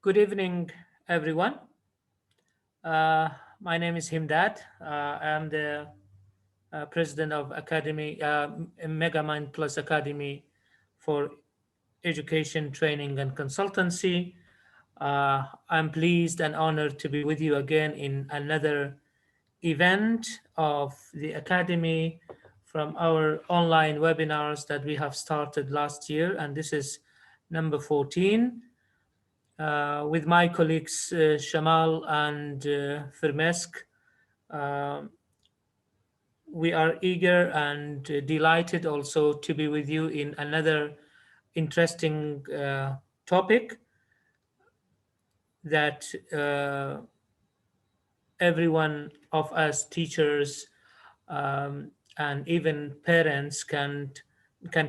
Good evening, everyone. Uh, my name is Himdad. I am the president of Academy, MegaMind Plus Academy for Education, Training, and Consultancy. I'm pleased and honored to be with you again in another event of the Academy from our online webinars that we have started last year, and this is number 14. With my colleagues Shamal and Firmesk. Uh, we are eager and delighted also to be with you in another interesting topic that every one of us teachers and even parents can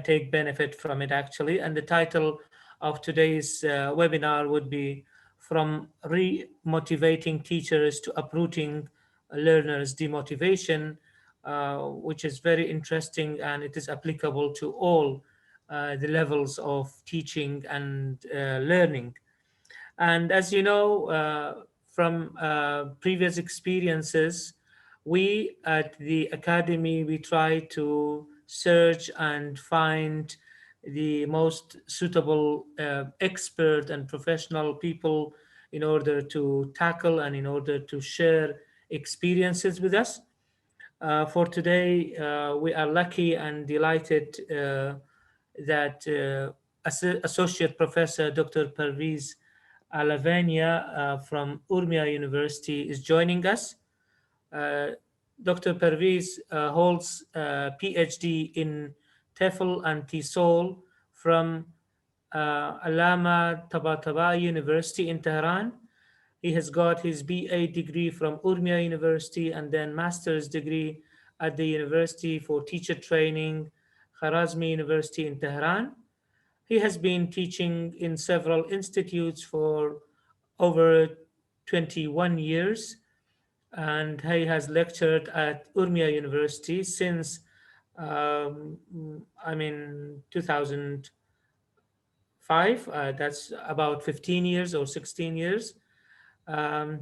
take benefit from it actually. And the title of today's webinar would be From Re-Motivating Teachers to Uprooting Learners Demotivation, which is very interesting, and it is applicable to all the levels of teaching and learning. And as you know, from previous experiences, we at the Academy, we try to search and find the most suitable expert and professional people in order to tackle and in order to share experiences with us. For today, we are lucky and delighted that Associate Professor Dr. Parviz Alavinia from Urmia University is joining us. Uh, Dr. Parviz holds a PhD in TEFL and TESOL from Alama Tabatabai University in Tehran. He has got his BA degree from Urmia University and then master's degree at the University for Teacher Training, Kharazmi University in Tehran. He has been teaching in several institutes for over 21 years, and he has lectured at Urmia University since, I mean, 2005. That's about 15 years or 16 years.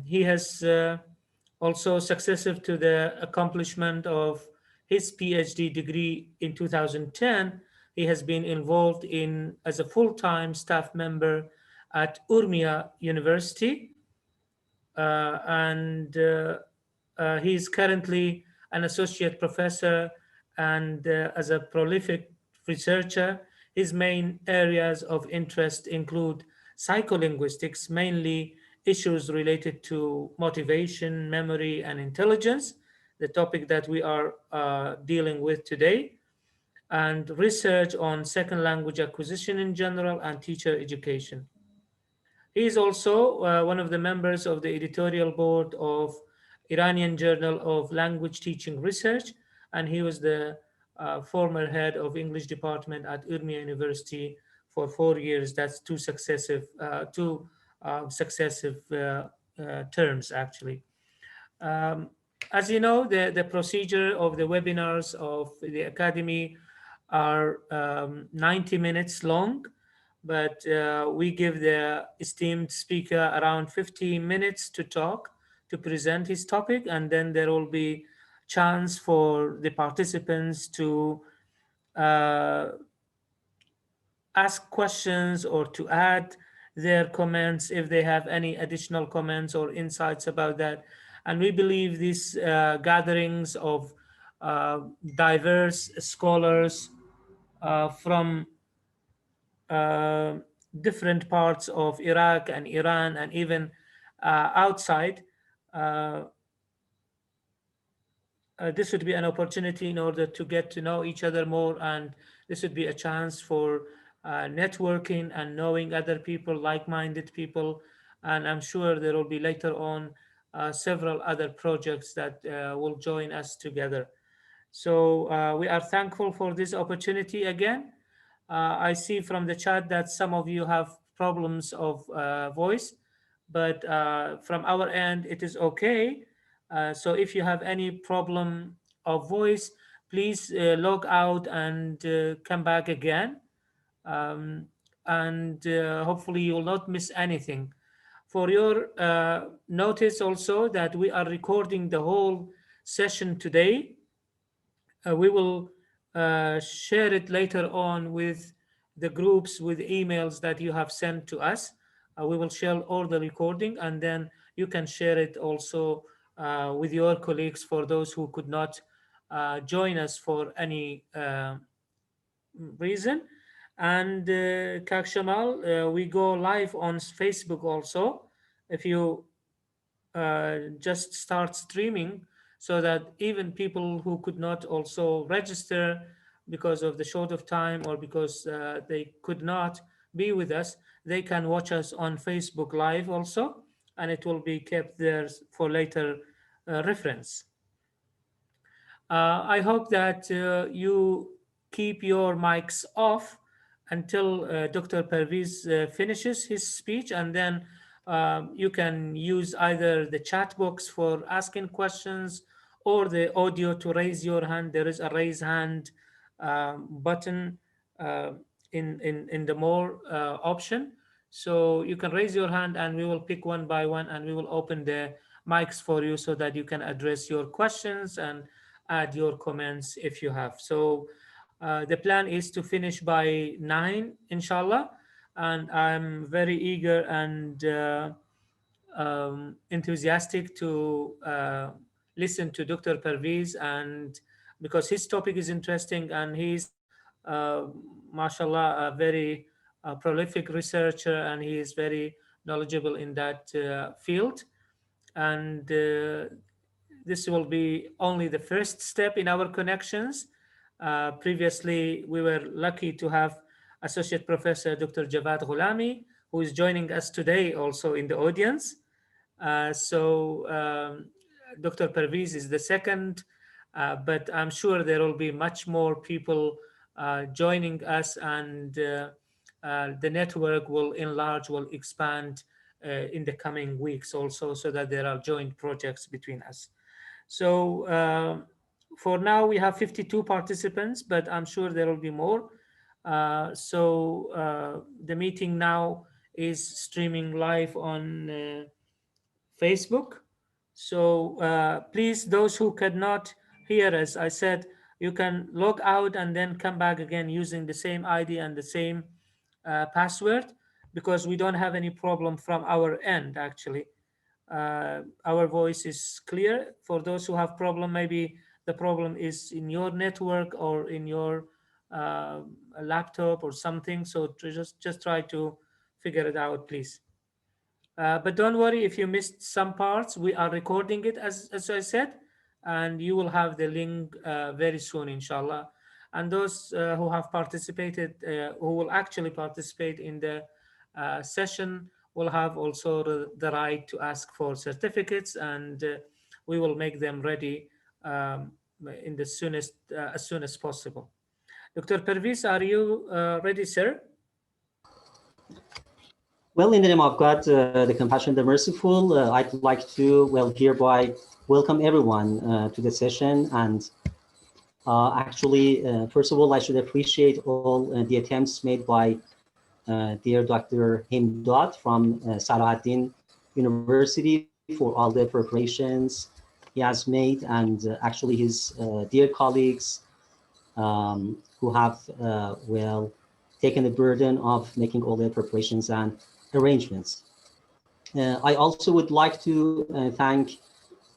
He has also successive to the accomplishment of his PhD degree in 2010. He has been involved in as a full-time staff member at Urmia University, and he is currently an associate professor and as a prolific researcher. His main areas of interest include psycholinguistics, mainly issues related to motivation, memory, and intelligence, the topic that we are dealing with today, and research on second language acquisition in general and teacher education. He is also one of the members of the editorial board of Iranian Journal of Language Teaching Research, and he was the former head of English department at Urmia University for 4 years. That's two successive terms, actually. Um, as you know, the procedure of the webinars of the Academy are 90 minutes long, but we give the esteemed speaker around 15 minutes to talk, to present his topic, and then there will be chance for the participants to uh, ask questions or to add their comments if they have any additional comments or insights about that. And we believe these gatherings of uh, diverse scholars from uh, different parts of Iraq and Iran and even outside, uh, this would be an opportunity in order to get to know each other more, and this would be a chance for networking and knowing other people, like-minded people. And I'm sure there will be later on several other projects that will join us together. So we are thankful for this opportunity again. I see from the chat that some of you have problems of voice, but from our end, it is okay. So if you have any problem of voice, please log out and come back again. Um, and hopefully you will not miss anything. For your notice also that we are recording the whole session today. We will share it later on with the groups with emails that you have sent to us. We will share all the recording, and then you can share it also with your colleagues for those who could not join us for any reason. And Kak Shamal, we go live on Facebook also. If you just start streaming, so that even people who could not also register because of the short of time, or because they could not be with us, they can watch us on Facebook live also, and it will be kept there for later reference. I hope that you keep your mics off until Dr. Parviz finishes his speech, and then you can use either the chat box for asking questions or the audio to raise your hand. There is a raise hand button uh, in the more option. So you can raise your hand and we will pick one by one, and we will open the mics for you so that you can address your questions and add your comments if you have. So the plan is to finish by 9, inshallah. And I'm very eager and enthusiastic to listen to Dr. Parviz, and because his topic is interesting, and he's, uh, mashallah, a very prolific researcher, and he is very knowledgeable in that field. And this will be only the first step in our connections. Previously, we were lucky to have Associate Professor Dr. Javad Ghulami, who is joining us today also in the audience. Dr. Parviz is the second, but I'm sure there will be much more people joining us, and the network will enlarge, will expand in the coming weeks also, so that there are joint projects between us. So for now, we have 52 participants, but I'm sure there will be more. The meeting now is streaming live on Facebook. So please, those who could not hear us, I said you can log out and then come back again using the same ID and the same password, because we don't have any problem from our end actually. Our voice is clear. For those who have problem, maybe the problem is in your network or in your uh, laptop or something. So just try to figure it out, please. But don't worry if you missed some parts. We are recording it, as I said, and you will have the link very soon, inshallah. And those who have participated, who will actually participate in the session, will have also the right to ask for certificates, and we will make them ready in the soonest, as soon as possible. Dr. Pervis, are you ready, sir? Well, in the name of God, the compassionate, the merciful, I'd like to, well, hereby welcome everyone to the session. And first of all, I should appreciate all the attempts made by dear Dr. Himdad from Salahuddin University for all the preparations he has made, and actually his dear colleagues who have, well, taken the burden of making all the preparations and arrangements. I also would like to thank,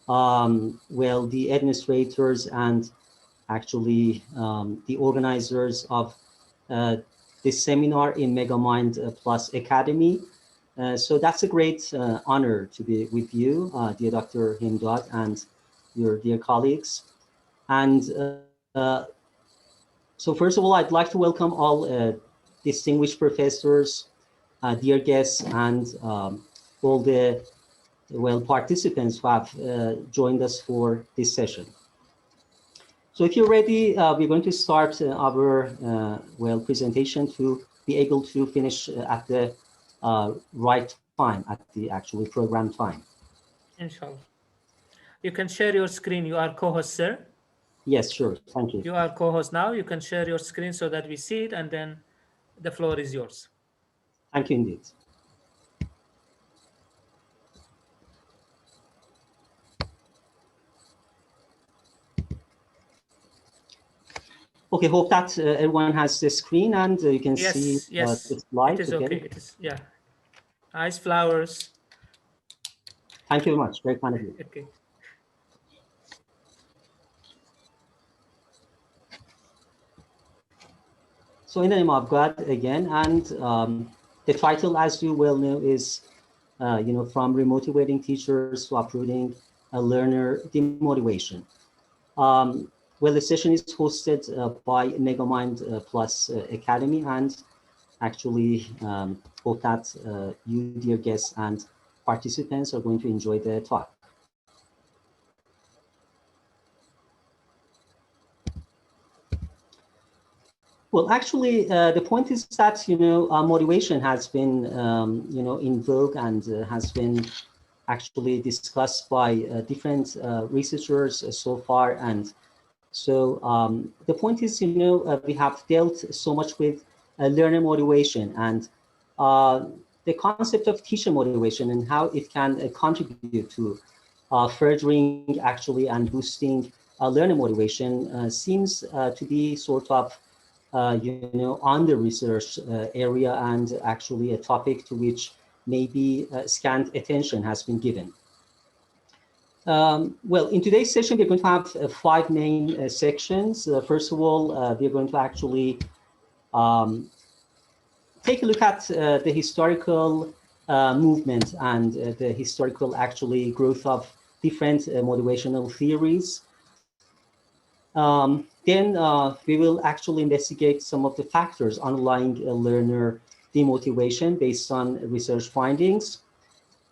well, the administrators and actually the organizers of this seminar in MegaMind Plus Academy. So that's a great honor to be with you, dear Dr. Himdad, and your dear colleagues. And so first of all, I'd like to welcome all distinguished professors, dear guests, and all the, well, participants who have joined us for this session. So if you're ready, we're going to start our, well, presentation to be able to finish at the right time, at the actually program time. Inshallah. You can share your screen. You are co-host, sir. Yes, sure. Thank you. You are co-host now. You can share your screen so that we see it, and then the floor is yours. Thank you indeed. Okay, hope that everyone has the screen and you can see Yes, the yes, it slides, is okay. okay? It is, yeah. Nice flowers. Thank you very much, very kind of you. Okay. So in the name of God again, and the title, as you well know, is from remotivating teachers to uprooting learner demotivation. Well, the session is hosted by MegaMind Plus Academy, and actually hope that you, dear guests and participants, are going to enjoy the talk. Well, actually, the point is that motivation has been in vogue and has been actually discussed by different researchers so far. And so the point is, we have dealt so much with learner motivation and the concept of teacher motivation and how it can contribute to furthering actually and boosting learner motivation seems to be sort of under research area and actually a topic to which maybe scant attention has been given. Well, in today's session, we're going to have 5 main sections. First of all, we're going to actually take a look at the historical movement and the historical actually growth of different motivational theories. Then we will actually investigate some of the factors underlying learner demotivation based on research findings.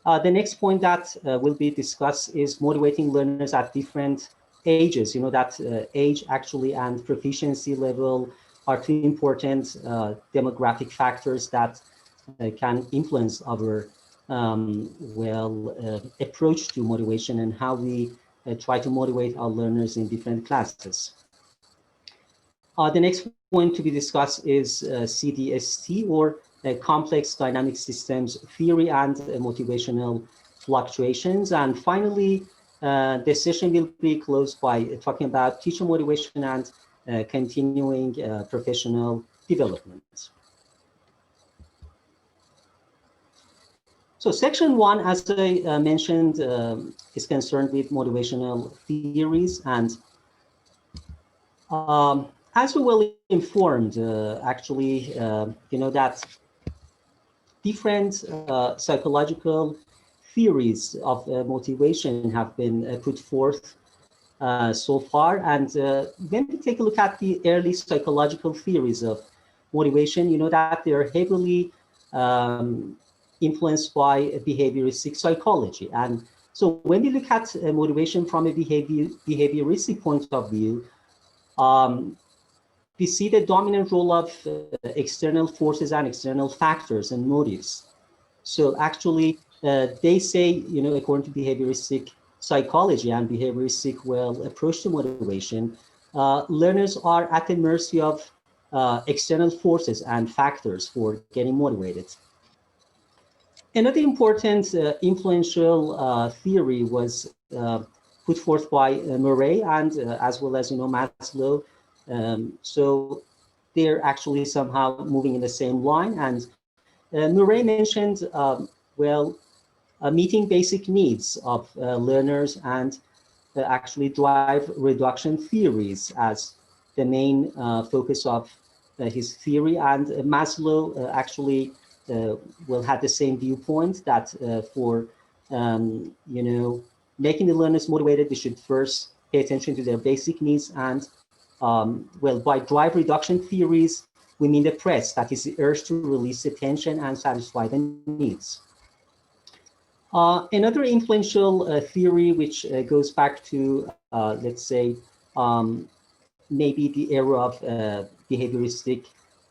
The next point that will be discussed is motivating learners at different ages. You know that age actually and proficiency level are two important demographic factors that can influence our approach to motivation and how we try to motivate our learners in different classes. The next point to be discussed is CDST, or complex dynamic systems theory and motivational fluctuations. And finally, the session will be closed by talking about teacher motivation and continuing professional development. So section 1, as I mentioned, is concerned with motivational theories. And as we're well informed, actually, that different psychological theories of motivation have been put forth so far. And when we take a look at the early psychological theories of motivation, that they're heavily influenced by behavioristic psychology. And so when we look at motivation from a behavioristic point of view, we see the dominant role of external forces and external factors and motives. So actually, they say, according to behavioristic psychology and behavioristic approach to motivation, learners are at the mercy of external forces and factors for getting motivated. Another important influential theory was put forth by Murray and as well as Maslow. So they're actually somehow moving in the same line. And Murray mentioned, meeting basic needs of learners and actually drive reduction theories as the main focus of his theory. And Maslow actually had the same viewpoint that for making the learners motivated, we should first pay attention to their basic needs. And by drive reduction theories, we mean the press, that is the urge to release the tension and satisfy the needs. Another influential theory, which goes back to, let's say, maybe the era of behavioristic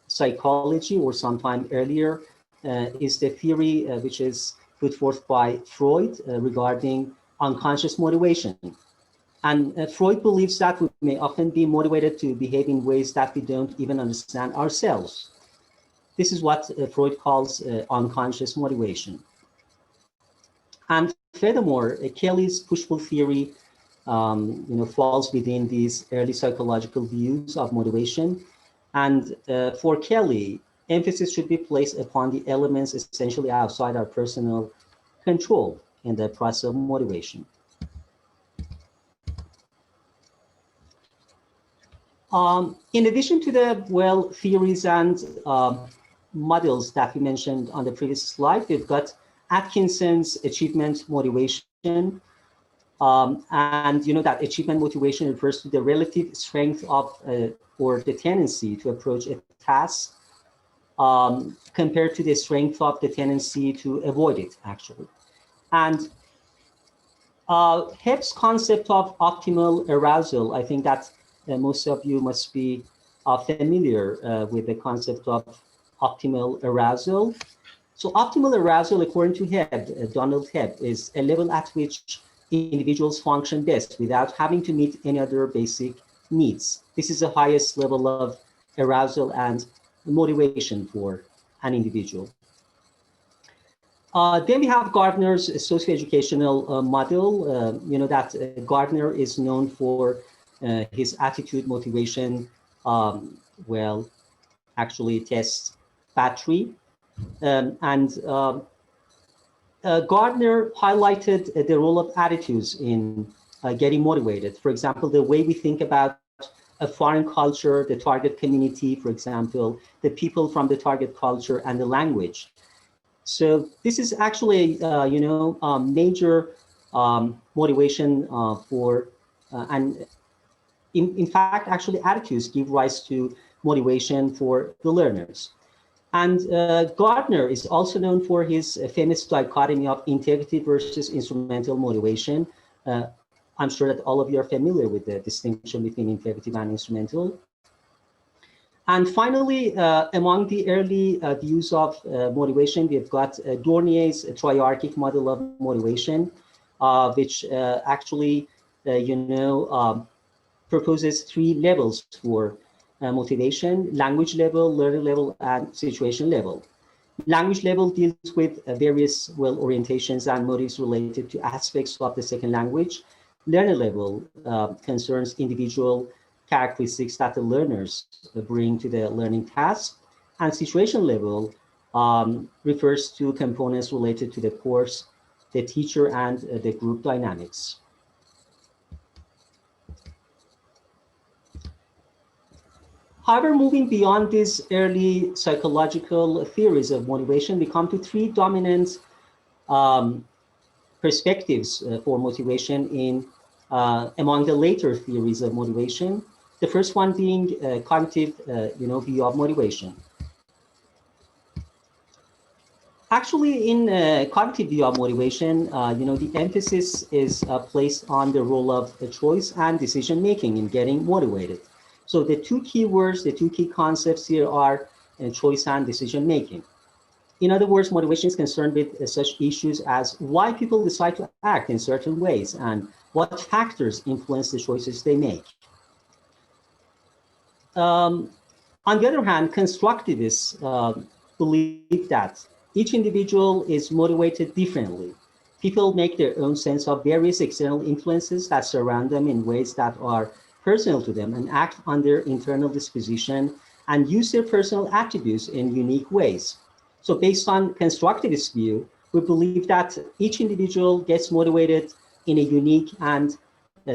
psychology or sometime earlier, is the theory which is put forth by Freud regarding unconscious motivation. And Freud believes that we may often be motivated to behave in ways that we don't even understand ourselves. This is what Freud calls unconscious motivation. And furthermore, Kelly's push-pull theory falls within these early psychological views of motivation. And for Kelly, emphasis should be placed upon the elements essentially outside our personal control in the process of motivation. In addition to the theories and models that we mentioned on the previous slide, we've got Atkinson's achievement motivation. And that achievement motivation refers to the relative strength of or the tendency to approach a task compared to the strength of the tendency to avoid it, actually. And Hebb's concept of optimal arousal, I think that most of you must be familiar with the concept of optimal arousal. So optimal arousal, according to Hebb, Donald Hebb, is a level at which individuals function best without having to meet any other basic needs. This is the highest level of arousal and motivation for an individual. Then we have Gardner's socioeducational model. That Gardner is known for his attitude motivation, actually test battery. Gardner highlighted the role of attitudes in getting motivated. For example, the way we think about a foreign culture, the target community, for example, the people from the target culture, and the language. So this is actually, a major motivation for, and in fact, actually attitudes give rise to motivation for the learners. And Gardner is also known for his famous dichotomy of integrative versus instrumental motivation. I'm sure that all of you are familiar with the distinction between integrative and instrumental. And finally, among the early views of motivation, we've got Dornier's triarchic model of motivation, which actually, proposes 3 levels for motivation: language level, learning level, and situation level. Language level deals with various orientations and motives related to aspects of the second language. Learner level concerns individual characteristics that the learners bring to the learning task. And situation level refers to components related to the course, the teacher, and the group dynamics. However, moving beyond these early psychological theories of motivation, we come to 3 dominant perspectives for motivation in among the later theories of motivation. The first one being cognitive, view of motivation. Actually, in cognitive view of motivation, the emphasis is placed on the role of choice and decision making in getting motivated. So the 2 key words, the 2 key concepts here are choice and decision making. In other words, motivation is concerned with such issues as why people decide to act in certain ways and what factors influence the choices they make. On the other hand, constructivists believe that each individual is motivated differently. People make their own sense of various external influences that surround them in ways that are personal to them and act on their internal disposition and use their personal attributes in unique ways. So based on constructivist view, we believe that each individual gets motivated in a unique and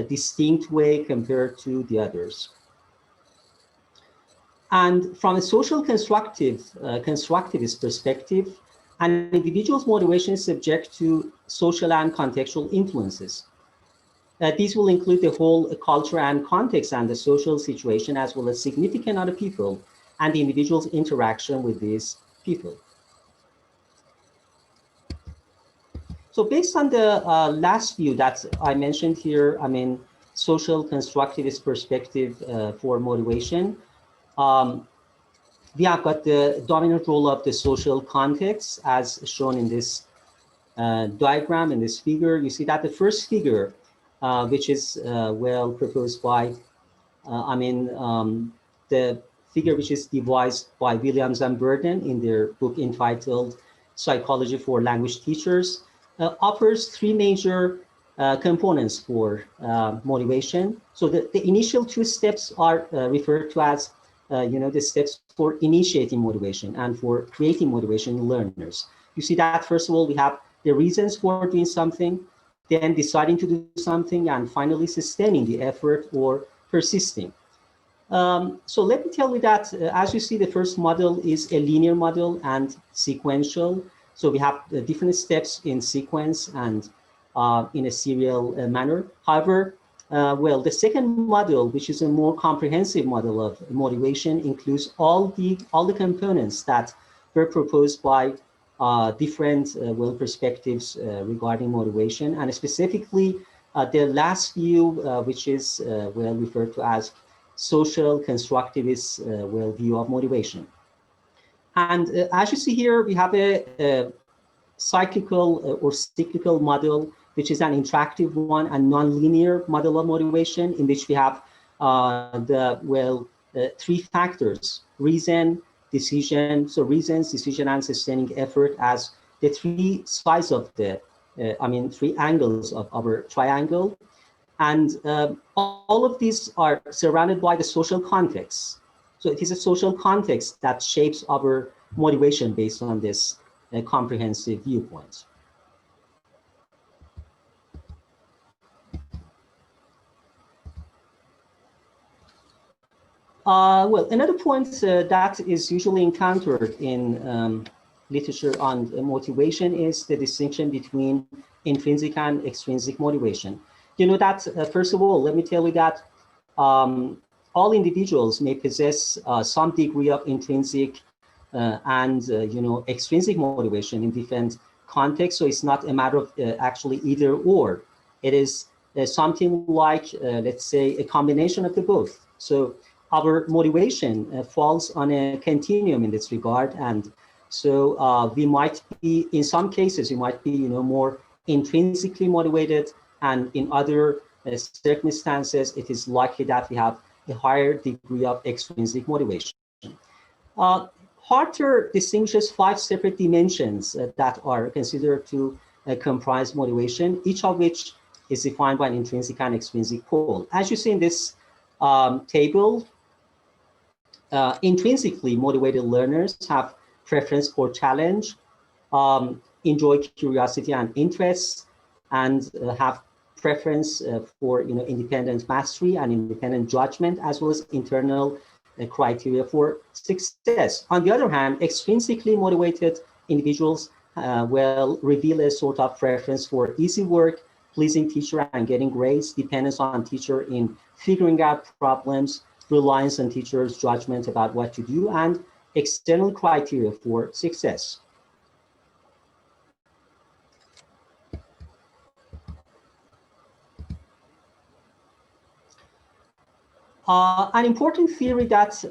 distinct way compared to the others. And from a social constructivist perspective, an individual's motivation is subject to social and contextual influences. These will include the whole culture and context and the social situation, as well as significant other people and the individual's interaction with these people. So based on the last view that I mentioned here, social constructivist perspective for motivation, we have got the dominant role of the social context as shown in this diagram, in this figure. You see that the first figure, which is proposed by, the figure which is devised by Williams and Burden in their book entitled Psychology for Language Teachers, offers 3 major components for motivation. So the initial two steps are referred to as, the steps for initiating motivation and for creating motivation in learners. You see that, first of all, we have the reasons for doing something, then deciding to do something, and finally sustaining the effort or persisting. So let me tell you that, as you see, the first model is a linear model and sequential. So we have different steps in sequence and in a serial manner. However, the second model, which is a more comprehensive model of motivation, includes all the components that were proposed by different perspectives regarding motivation, and specifically the last view, which is referred to as social constructivist view of motivation. And as you see here, we have a cyclical or cyclical model, which is an interactive one, and non-linear model of motivation, in which we have three factors: reason, decision, so reasons, decision, and sustaining effort as the three sides of the, three angles of our triangle. And all of these are surrounded by the social context. So it is a social context that shapes our motivation based on this comprehensive viewpoint. Another point that is usually encountered in literature on motivation is the distinction between intrinsic and extrinsic motivation. You know that, first of all, let me tell you that all individuals may possess some degree of intrinsic and extrinsic motivation in different contexts. So it's not a matter of actually either or. It is something like, let's say, a combination of the both. So our motivation falls on a continuum in this regard, and so we might be, in some cases, we might be, more intrinsically motivated, and in other circumstances, it is likely that we have a higher degree of extrinsic motivation. Harter distinguishes 5 separate dimensions that are considered to comprise motivation, each of which is defined by an intrinsic and extrinsic pole. As you see in this table, intrinsically motivated learners have preference for challenge, enjoy curiosity and interests, and have preference for independent mastery and independent judgment, as well as internal criteria for success. On the other hand, extrinsically motivated individuals will reveal a sort of preference for easy work, pleasing teacher and getting grades, dependence on teacher in figuring out problems, reliance on teacher's judgment about what to do, and external criteria for success. An important theory that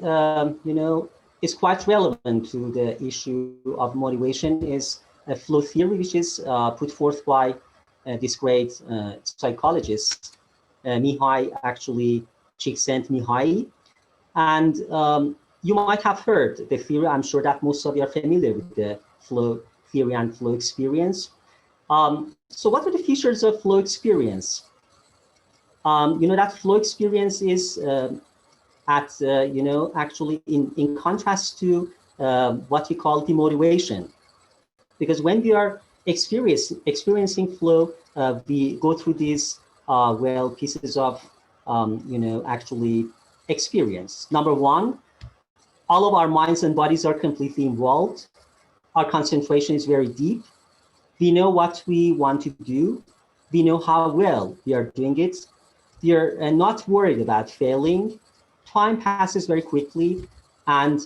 is quite relevant to the issue of motivation is a flow theory, which is put forth by this great psychologist, Csikszentmihalyi, Csikszentmihalyi. And you might have heard the theory. I'm sure that most of you are familiar with the flow theory and flow experience. So what are the features of flow experience? That flow experience is actually in contrast to what we call demotivation. Because when we are experiencing flow, we go through these, pieces of, actually experience. Number one, all of our minds and bodies are completely involved. Our concentration is very deep. We know what we want to do. We know how well we are doing it. We are not worried about failing. Time passes very quickly, and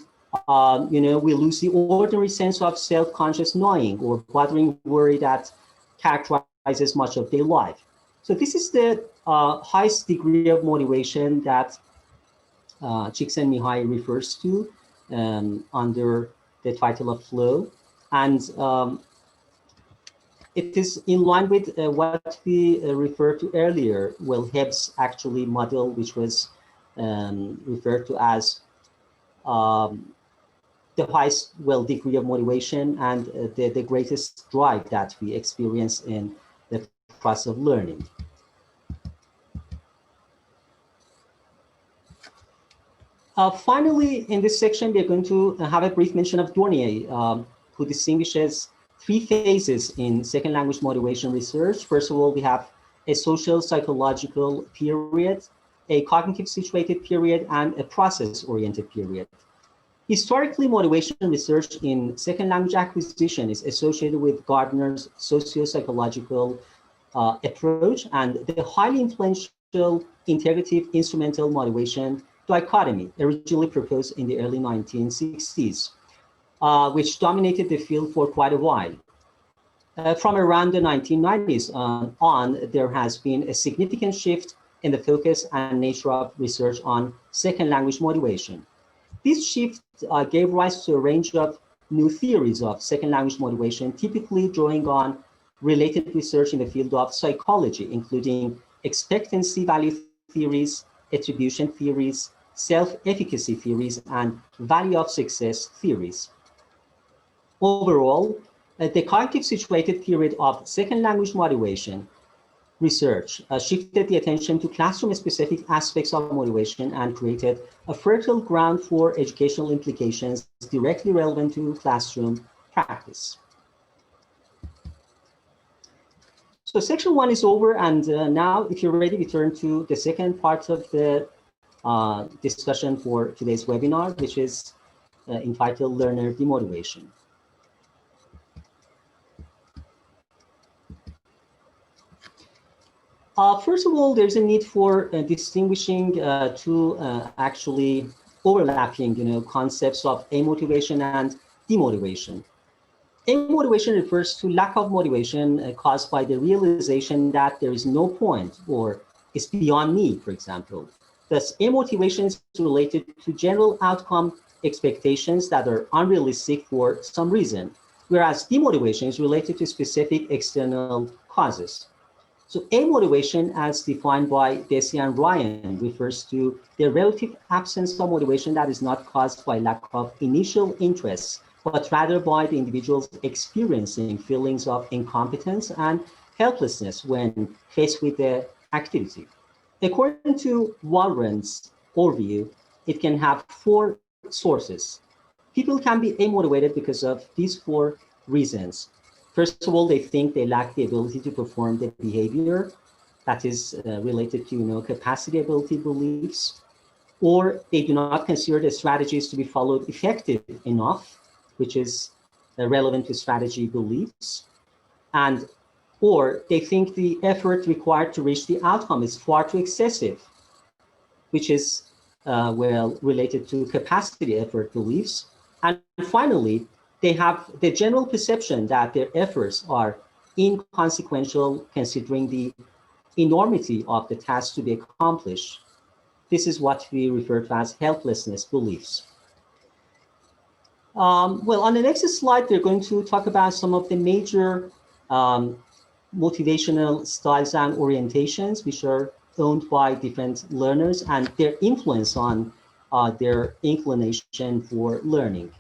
we lose the ordinary sense of self-conscious knowing or bothering worry that characterizes much of daily life. So this is the highest degree of motivation that Csikszentmihalyi refers to under the title of flow. And it is in line with what we referred to earlier, Hebb's actually model, which was referred to as the highest degree of motivation and the greatest drive that we experience in the process of learning. Finally, in this section, we're going to have a brief mention of Dornier, who distinguishes three phases in second language motivation research. First of all, we have a social psychological period, a cognitive situated period, and a process-oriented period. Historically, motivation research in second language acquisition is associated with Gardner's socio-psychological approach and the highly influential integrative instrumental motivation dichotomy, originally proposed in the early 1960s, which dominated the field for quite a while. From around the 1990s on, there has been a significant shift in the focus and nature of research on second language motivation. This shift gave rise to a range of new theories of second language motivation, typically drawing on related research in the field of psychology, including expectancy value theories, attribution theories, self-efficacy theories, and value of success theories. Overall, the cognitive situated period of second language motivation research shifted the attention to classroom-specific aspects of motivation and created a fertile ground for educational implications directly relevant to classroom practice. So section 1 is over, and now, if you're ready, we turn to the second part of the discussion for today's webinar, which is entitled Learner Demotivation. First of all, there's a need for distinguishing two actually overlapping, concepts of amotivation and demotivation. Amotivation refers to lack of motivation caused by the realization that there is no point or it's beyond me, for example. Thus, amotivation is related to general outcome expectations that are unrealistic for some reason, whereas demotivation is related to specific external causes. So amotivation, as defined by Deci and Ryan, refers to the relative absence of motivation that is not caused by lack of initial interest, but rather by the individual's experiencing feelings of incompetence and helplessness when faced with the activity. According to Walren's overview, it can have four sources. People can be amotivated because of these four reasons. First of all, they think they lack the ability to perform the behavior that is related to capacity ability beliefs, or they do not consider the strategies to be followed effective enough, which is relevant to strategy beliefs, and or they think the effort required to reach the outcome is far too excessive, which is well related to capacity effort beliefs. And finally, they have the general perception that their efforts are inconsequential considering the enormity of the task to be accomplished. This is what we refer to as helplessness beliefs. Well, on the next slide, we're going to talk about some of the major motivational styles and orientations, which are owned by different learners and their influence on their inclination for learning.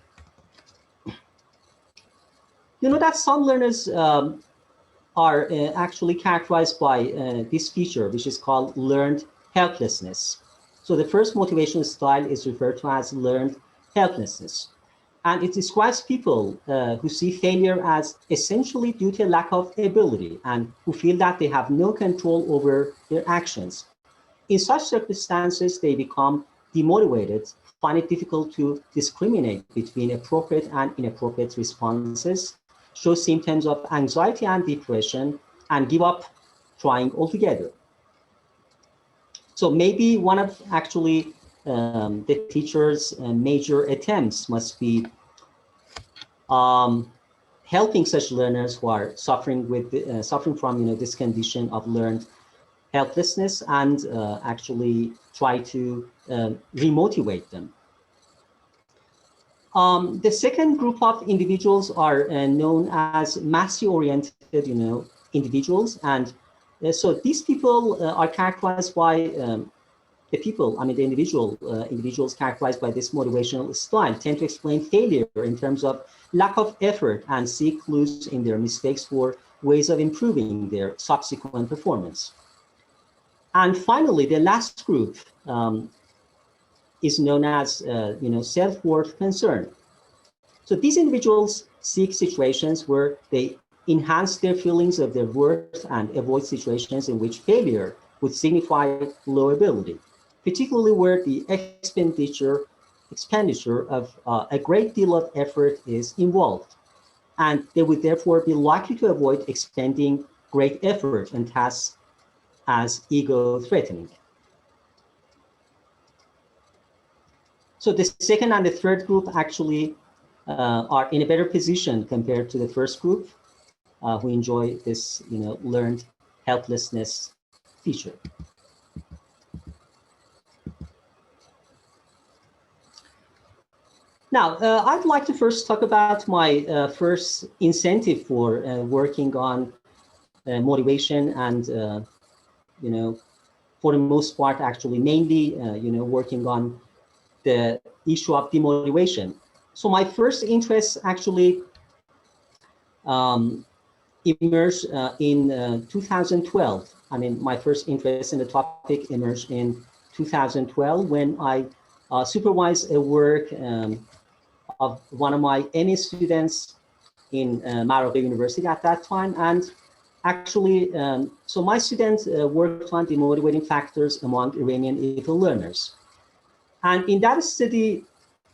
You know that some learners are actually characterized by this feature, which is called learned helplessness. So the first motivational style is referred to as learned helplessness. And it describes people who see failure as essentially due to a lack of ability and who feel that they have no control over their actions. In such circumstances, they become demotivated, find it difficult to discriminate between appropriate and inappropriate responses, show symptoms of anxiety and depression, and give up trying altogether. So maybe one of actually the teacher's major attempts must be helping such learners who are suffering from this condition of learned helplessness and actually try to remotivate them. The second group of individuals are known as mastery-oriented, individuals, and so these people are characterized by the individuals characterized by this motivational style tend to explain failure in terms of lack of effort and seek clues in their mistakes for ways of improving their subsequent performance. And finally, the last group is known as self-worth concern. So these individuals seek situations where they enhance their feelings of their worth and avoid situations in which failure would signify low ability, particularly where the expenditure of a great deal of effort is involved. And they would therefore be likely to avoid expending great effort on tasks as ego-threatening. So the second and the third group actually are in a better position compared to the first group who enjoy this, learned helplessness feature. Now, I'd like to first talk about my first incentive for working on motivation and, for the most part, actually, mainly, working on the issue of demotivation. So my first interest actually emerged in 2012. I mean, my first interest in the topic emerged in 2012 when I supervised a work of one of my MA students in Urmia University at that time. And actually, so my student worked on demotivating factors among Iranian TEFL learners. And in that study,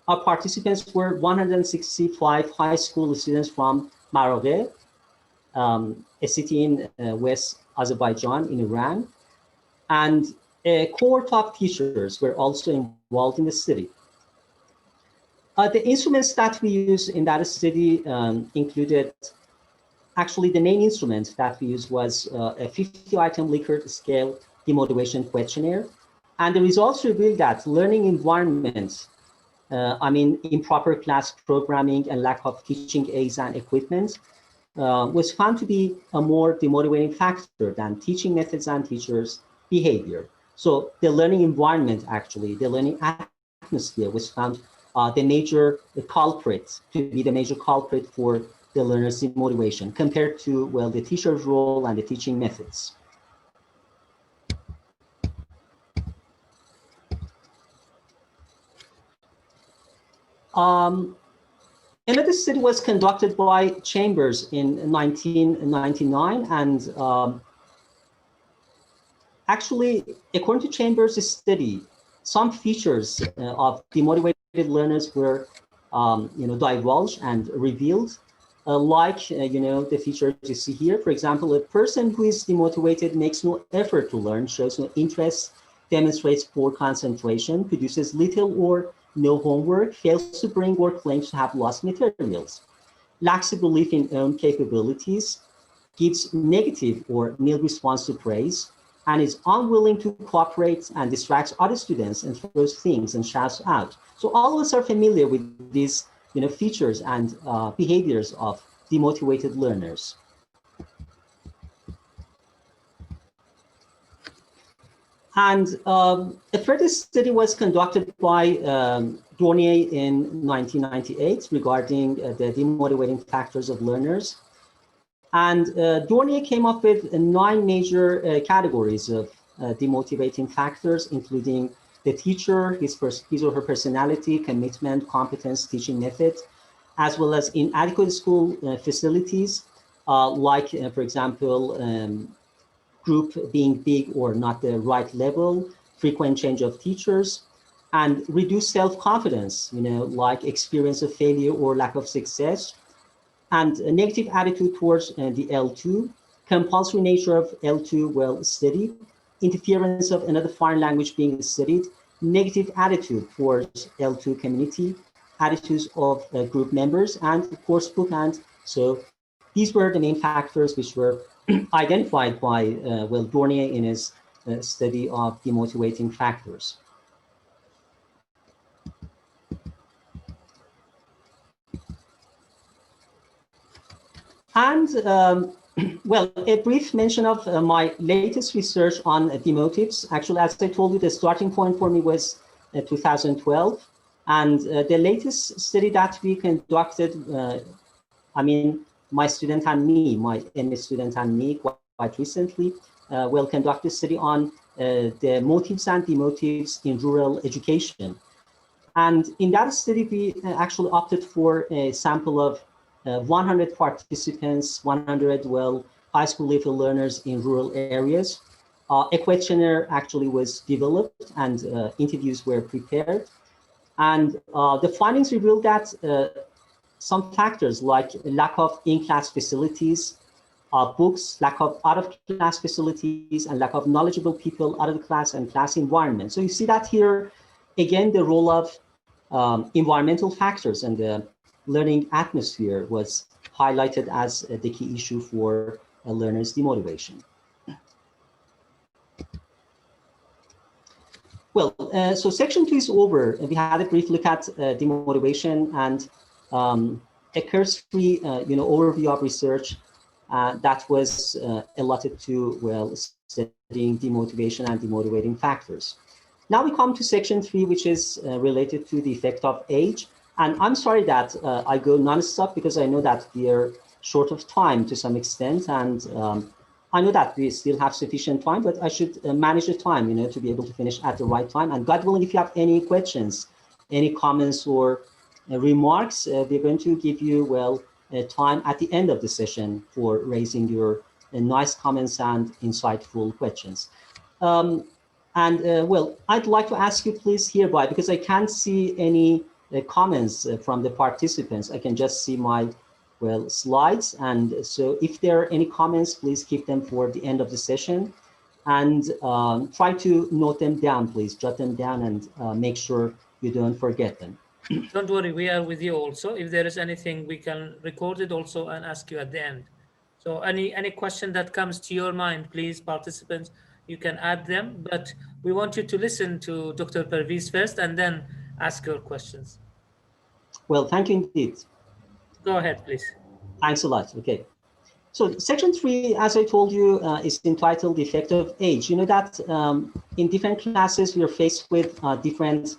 our participants were 165 high school students from Maraghe, a city in West Azerbaijan in Iran. And a cohort of teachers were also involved in the study. The instruments that we used in that study included, actually the main instrument that we used was a 50-item Likert scale demotivation questionnaire. And the results revealed that learning environment, improper class programming and lack of teaching aids and equipment was found to be a more demotivating factor than teaching methods and teachers' behavior. So the learning environment, actually, the learning atmosphere was found the major culprit for the learner's demotivation compared to, well, the teacher's role and the teaching methods. Another study was conducted by Chambers in 1999, and actually, according to Chambers' study, some features of demotivated learners were, divulged and revealed, the features you see here. For example, a person who is demotivated makes no effort to learn, shows no interest, demonstrates poor concentration, produces little or no homework, fails to bring or claims to have lost materials, lacks a belief in own capabilities, gives negative or nil response to praise, and is unwilling to cooperate and distracts other students and throws things and shouts out. So all of us are familiar with these features and behaviors of demotivated learners. And a further study was conducted by Dornier in 1998 regarding the demotivating factors of learners. And Dornier came up with 9 major categories of demotivating factors, including the teacher, his or her personality, commitment, competence, teaching method, as well as inadequate school facilities, for example, group being big or not the right level, frequent change of teachers, and reduced self-confidence, like experience of failure or lack of success, and a negative attitude towards the L2, compulsory nature of L2 well studied, interference of another foreign language being studied, negative attitude towards L2 community, attitudes of group members, and course book. And so these were the main factors which were identified by Dornier in his study of demotivating factors. And a brief mention of my latest research on demotives. Actually, as I told you, the starting point for me was 2012. And the latest study that we conducted, my student and me, my MA student and me, quite recently, will conduct a study on the motives and demotives in rural education. And in that study, we actually opted for a sample of 100 participants, 100, well, high school level learners in rural areas. A questionnaire actually was developed and interviews were prepared. And the findings revealed that some factors like lack of in-class facilities, books, lack of out-of-class facilities, and lack of knowledgeable people out of the class and class environment. So you see that here, again, the role of environmental factors and the learning atmosphere was highlighted as the key issue for learners' demotivation. Well, so section 2 is over. We had a brief look at demotivation and a cursory, overview of research that was allotted to, well, studying demotivation and demotivating factors. Now we come to section 3, which is related to the effect of age. And I'm sorry that I go non-stop because I know that we are short of time to some extent. And I know that we still have sufficient time, but I should manage the time, to be able to finish at the right time. And God willing, if you have any questions, any comments or remarks, we're going to give you, well, time at the end of the session for raising your nice comments and insightful questions. Well, I'd like to ask you please hereby, because I can't see any comments from the participants. I can just see my, well, slides. And so if there are any comments, please keep them for the end of the session. And try to note them down, please. Jot them down and make sure you don't forget them. Don't worry, we are with you also. If there is anything, we can record it also and ask you at the end. So any question that comes to your mind, please, participants, you can add them. But we want you to listen to Dr. Parviz first and then ask your questions. Well, thank you indeed. Go ahead, please. Thanks a lot. Okay. So section 3, as I told you, is entitled The Effect of Age. You know that in different classes, we are faced with different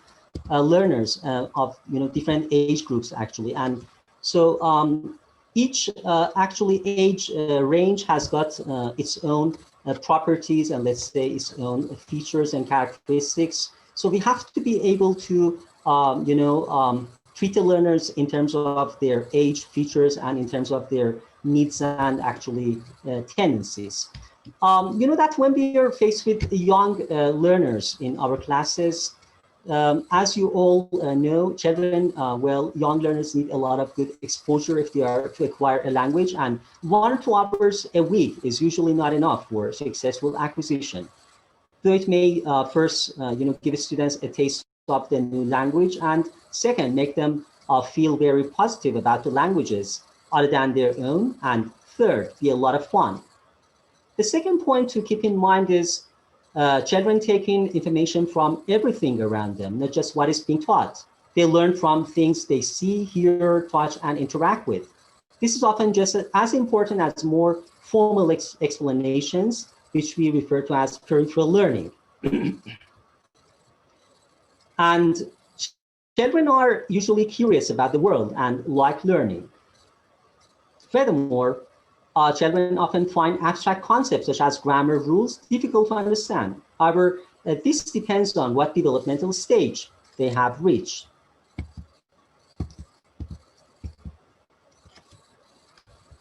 learners of different age groups actually, and so each actually age range has got its own properties and let's say its own features and characteristics. So we have to be able to treat the learners in terms of their age features and in terms of their needs and actually tendencies. You know that when we are faced with young learners in our classes, as you all know, children, young learners need a lot of good exposure if they are to acquire a language, and 1 or 2 hours a week is usually not enough for successful acquisition. Though it may first, give students a taste of the new language, and second, make them feel very positive about the languages other than their own, and third, be a lot of fun. The second point to keep in mind is children taking information from everything around them, not just what is being taught. They learn from things they see, hear, touch, and interact with. This is often just as important as more formal explanations, which we refer to as peripheral learning. And children are usually curious about the world and like learning. Furthermore, children often find abstract concepts such as grammar rules difficult to understand. However, this depends on what developmental stage they have reached.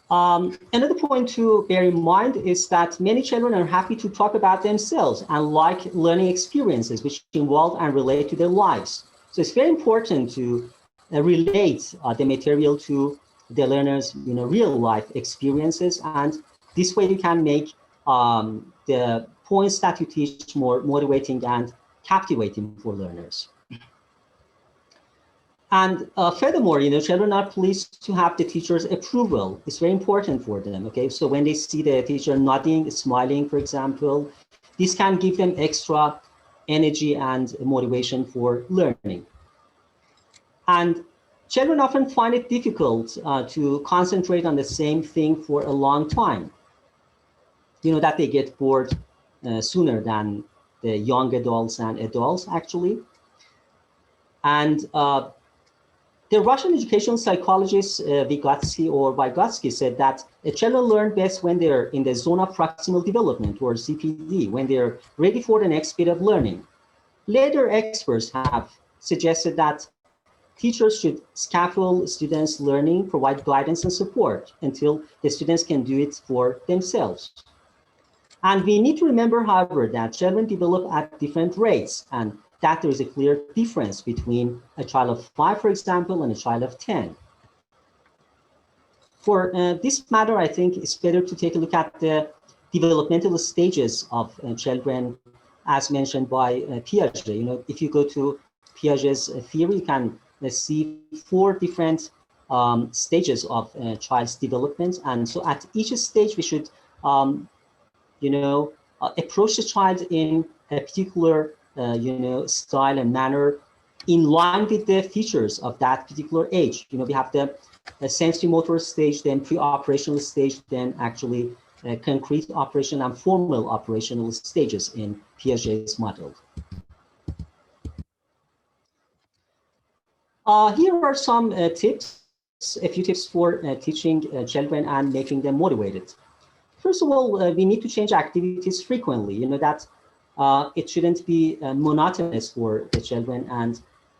Another point to bear in mind is that many children are happy to talk about themselves and like learning experiences which involve and relate to their lives. So it's very important to relate the material to the learners' real life experiences, and this way you can make the points that you teach more motivating and captivating for learners. And furthermore, children are pleased to have the teacher's approval. It's very important for them, okay? So when they see the teacher nodding, smiling, for example, this can give them extra energy and motivation for learning. And children often find it difficult to concentrate on the same thing for a long time. That they get bored sooner than the young adults and adults, actually. And The Russian educational psychologist Vygotsky said that children learn best when they're in the zone of proximal development, or ZPD, when they're ready for the next bit of learning. Later experts have suggested that teachers should scaffold students' learning, provide guidance and support until the students can do it for themselves. And we need to remember, however, that children develop at different rates, and that there is a clear difference between a child of 5, for example, and a child of 10. For this matter, I think it's better to take a look at the developmental stages of children, as mentioned by Piaget. You know, if you go to Piaget's theory, you can see 4 different stages of child's development. And so at each stage, we should, approach the child in a particular, style and manner in line with the features of that particular age. You know, we have the sensory motor stage, then pre-operational stage, then actually concrete operation and formal operational stages in Piaget's model. Here are some tips, a few tips for teaching children and making them motivated. First of all, we need to change activities frequently. You know, that it shouldn't be monotonous for the children and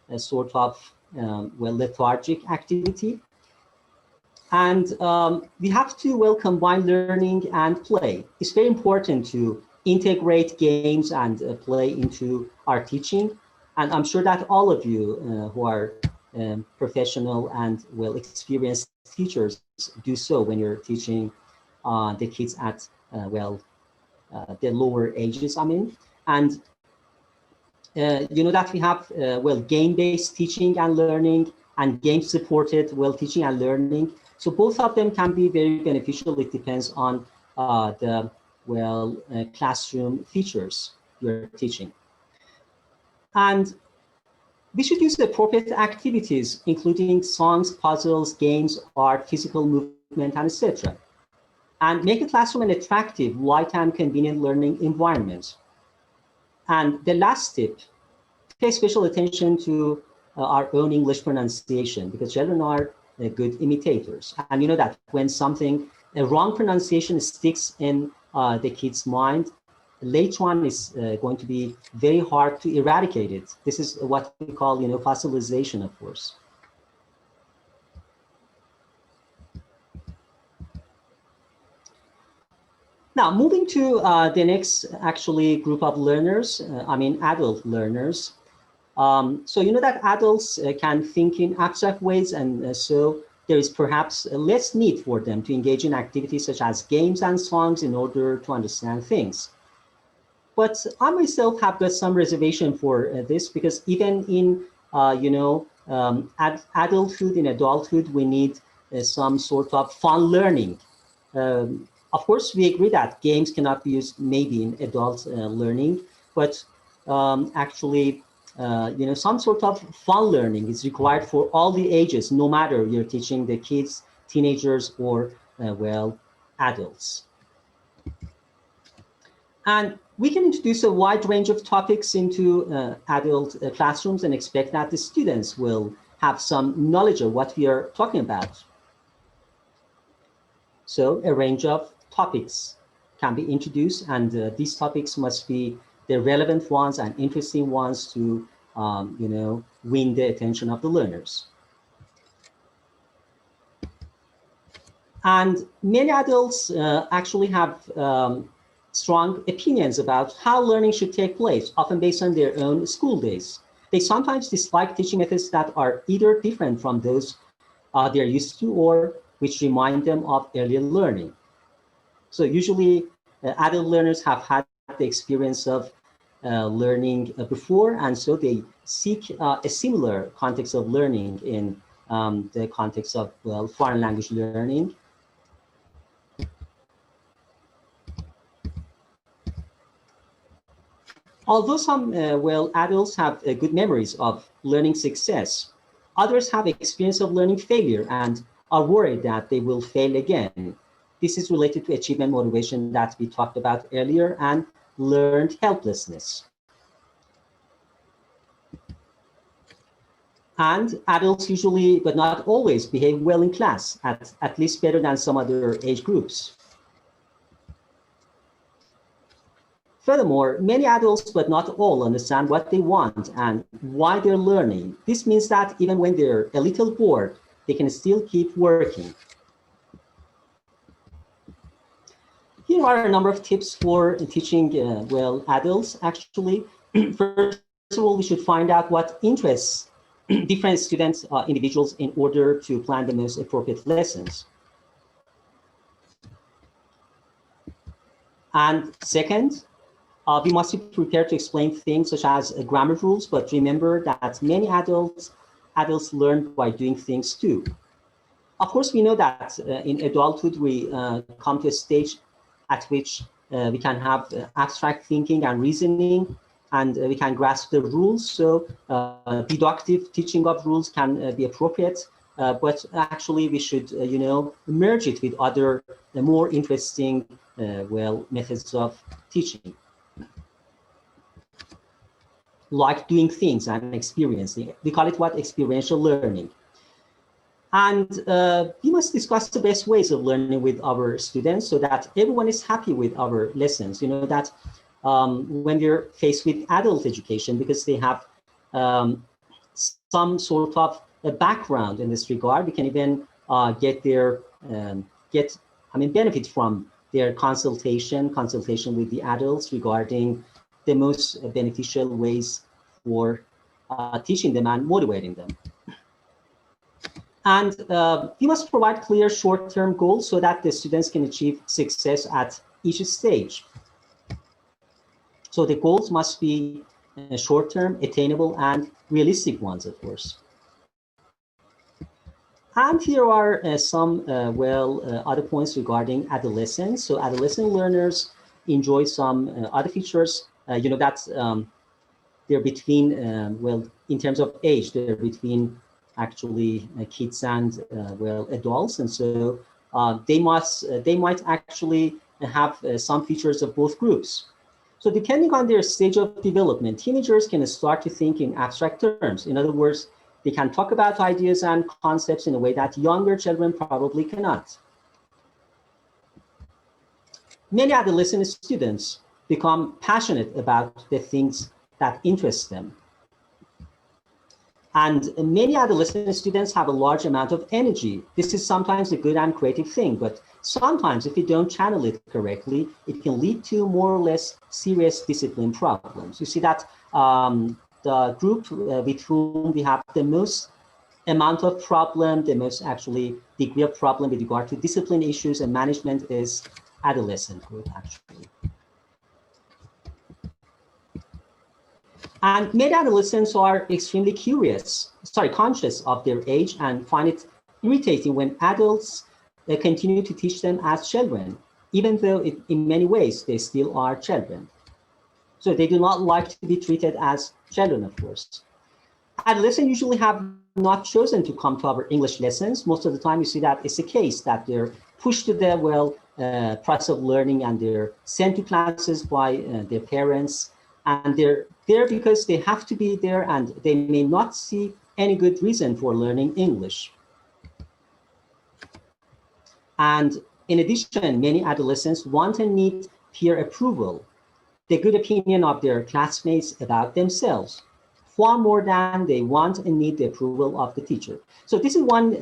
a sort of, lethargic activity. And we have to, combine learning and play. It's very important to integrate games and play into our teaching. And I'm sure that all of you who are professional and well-experienced teachers do so when you're teaching the kids at, the lower ages, I mean. And you know that we have, game-based teaching and learning and game-supported, teaching and learning. So both of them can be very beneficial. It depends on the, classroom features you're teaching. And we should use appropriate activities, including songs, puzzles, games, art, physical movement, and etc. And make a classroom an attractive, light, and convenient learning environment. And the last tip, pay special attention to our own English pronunciation, because children are good imitators. And you know that when a wrong pronunciation sticks in the kid's mind, later on is going to be very hard to eradicate it. This is what we call, fossilization, of course. Now, moving to the next actually group of learners, adult learners. So you know that adults can think in abstract ways, and so there is perhaps less need for them to engage in activities such as games and songs in order to understand things. But I myself have got some reservation for this, because even in, adulthood, in adulthood, we need some sort of fun learning. Of course, we agree that games cannot be used maybe in adult learning, but actually, some sort of fun learning is required for all the ages, no matter you're teaching the kids, teenagers, or, adults. And we can introduce a wide range of topics into adult classrooms and expect that the students will have some knowledge of what we are talking about. So a range of topics can be introduced, and these topics must be the relevant ones and interesting ones to, win the attention of the learners. And many adults actually have strong opinions about how learning should take place, often based on their own school days. They sometimes dislike teaching methods that are either different from those they're used to, or which remind them of earlier learning. So usually adult learners have had the experience of learning before, and so they seek a similar context of learning in the context of, foreign language learning. Although some, adults have good memories of learning success, others have experience of learning failure and are worried that they will fail again. This is related to achievement motivation that we talked about earlier, and learned helplessness. And adults usually, but not always, behave well in class, at least better than some other age groups. Furthermore, many adults, but not all, understand what they want and why they're learning. This means that even when they're a little bored, they can still keep working. Here are a number of tips for teaching, well, adults, actually. First of all, we should find out what interests different students, individuals, in order to plan the most appropriate lessons. And second, we must be prepared to explain things such as grammar rules, but remember that many adults learn by doing things too. Of course, we know that in adulthood, we come to a stage at which we can have abstract thinking and reasoning, and we can grasp the rules. So deductive teaching of rules can be appropriate, but actually we should, merge it with other more interesting, well, methods of teaching, like doing things and experiencing. We call it what? Experiential learning. And we must discuss the best ways of learning with our students so that everyone is happy with our lessons. You know that when we're faced with adult education, because they have some sort of a background in this regard, we can even get their benefit from their consultation with the adults regarding the most beneficial ways for teaching them and motivating them. And we must provide clear short-term goals so that the students can achieve success at each stage. So the goals must be short-term, attainable, and realistic ones, of course. And here are some, other points regarding adolescents. So adolescent learners enjoy some other features, they're between, in terms of age, they're between actually kids and adults, and so they might actually have some features of both groups. So depending on their stage of development, teenagers can start to think in abstract terms. In other words, they can talk about ideas and concepts in a way that younger children probably cannot. Many adolescent students become passionate about the things that interest them. And many adolescent students have a large amount of energy. This is sometimes a good and creative thing, but sometimes if you don't channel it correctly, it can lead to more or less serious discipline problems. You see that the group with whom we have the most amount of problem, the most actually degree of problem with regard to discipline issues and management is adolescent group, actually. And many adolescents are extremely conscious of their age and find it irritating when adults continue to teach them as children, even though in many ways they still are children. So they do not like to be treated as children, of course. Adolescents usually have not chosen to come to our English lessons. Most of the time you see that it's the case that they're pushed to the process of learning, and they're sent to classes by their parents. And they're there because they have to be there, and they may not see any good reason for learning English. And in addition, many adolescents want and need peer approval, the good opinion of their classmates about themselves, far more than they want and need the approval of the teacher. So this is one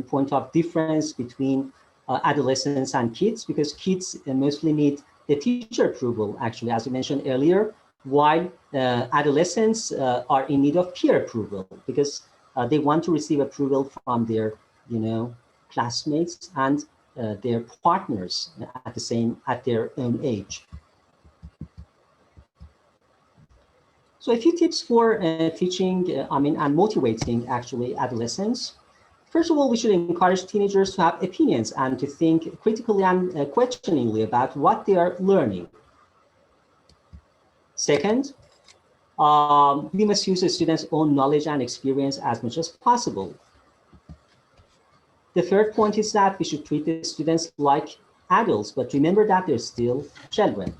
point of difference between adolescents and kids, because kids mostly need the teacher approval, actually, as we mentioned earlier, while adolescents are in need of peer approval, because they want to receive approval from their, classmates and their partners at their own age. So a few tips for teaching, and motivating actually adolescents. First of all, we should encourage teenagers to have opinions and to think critically and questioningly about what they are learning. Second, we must use the students' own knowledge and experience as much as possible. The third point is that we should treat the students like adults, but remember that they're still children.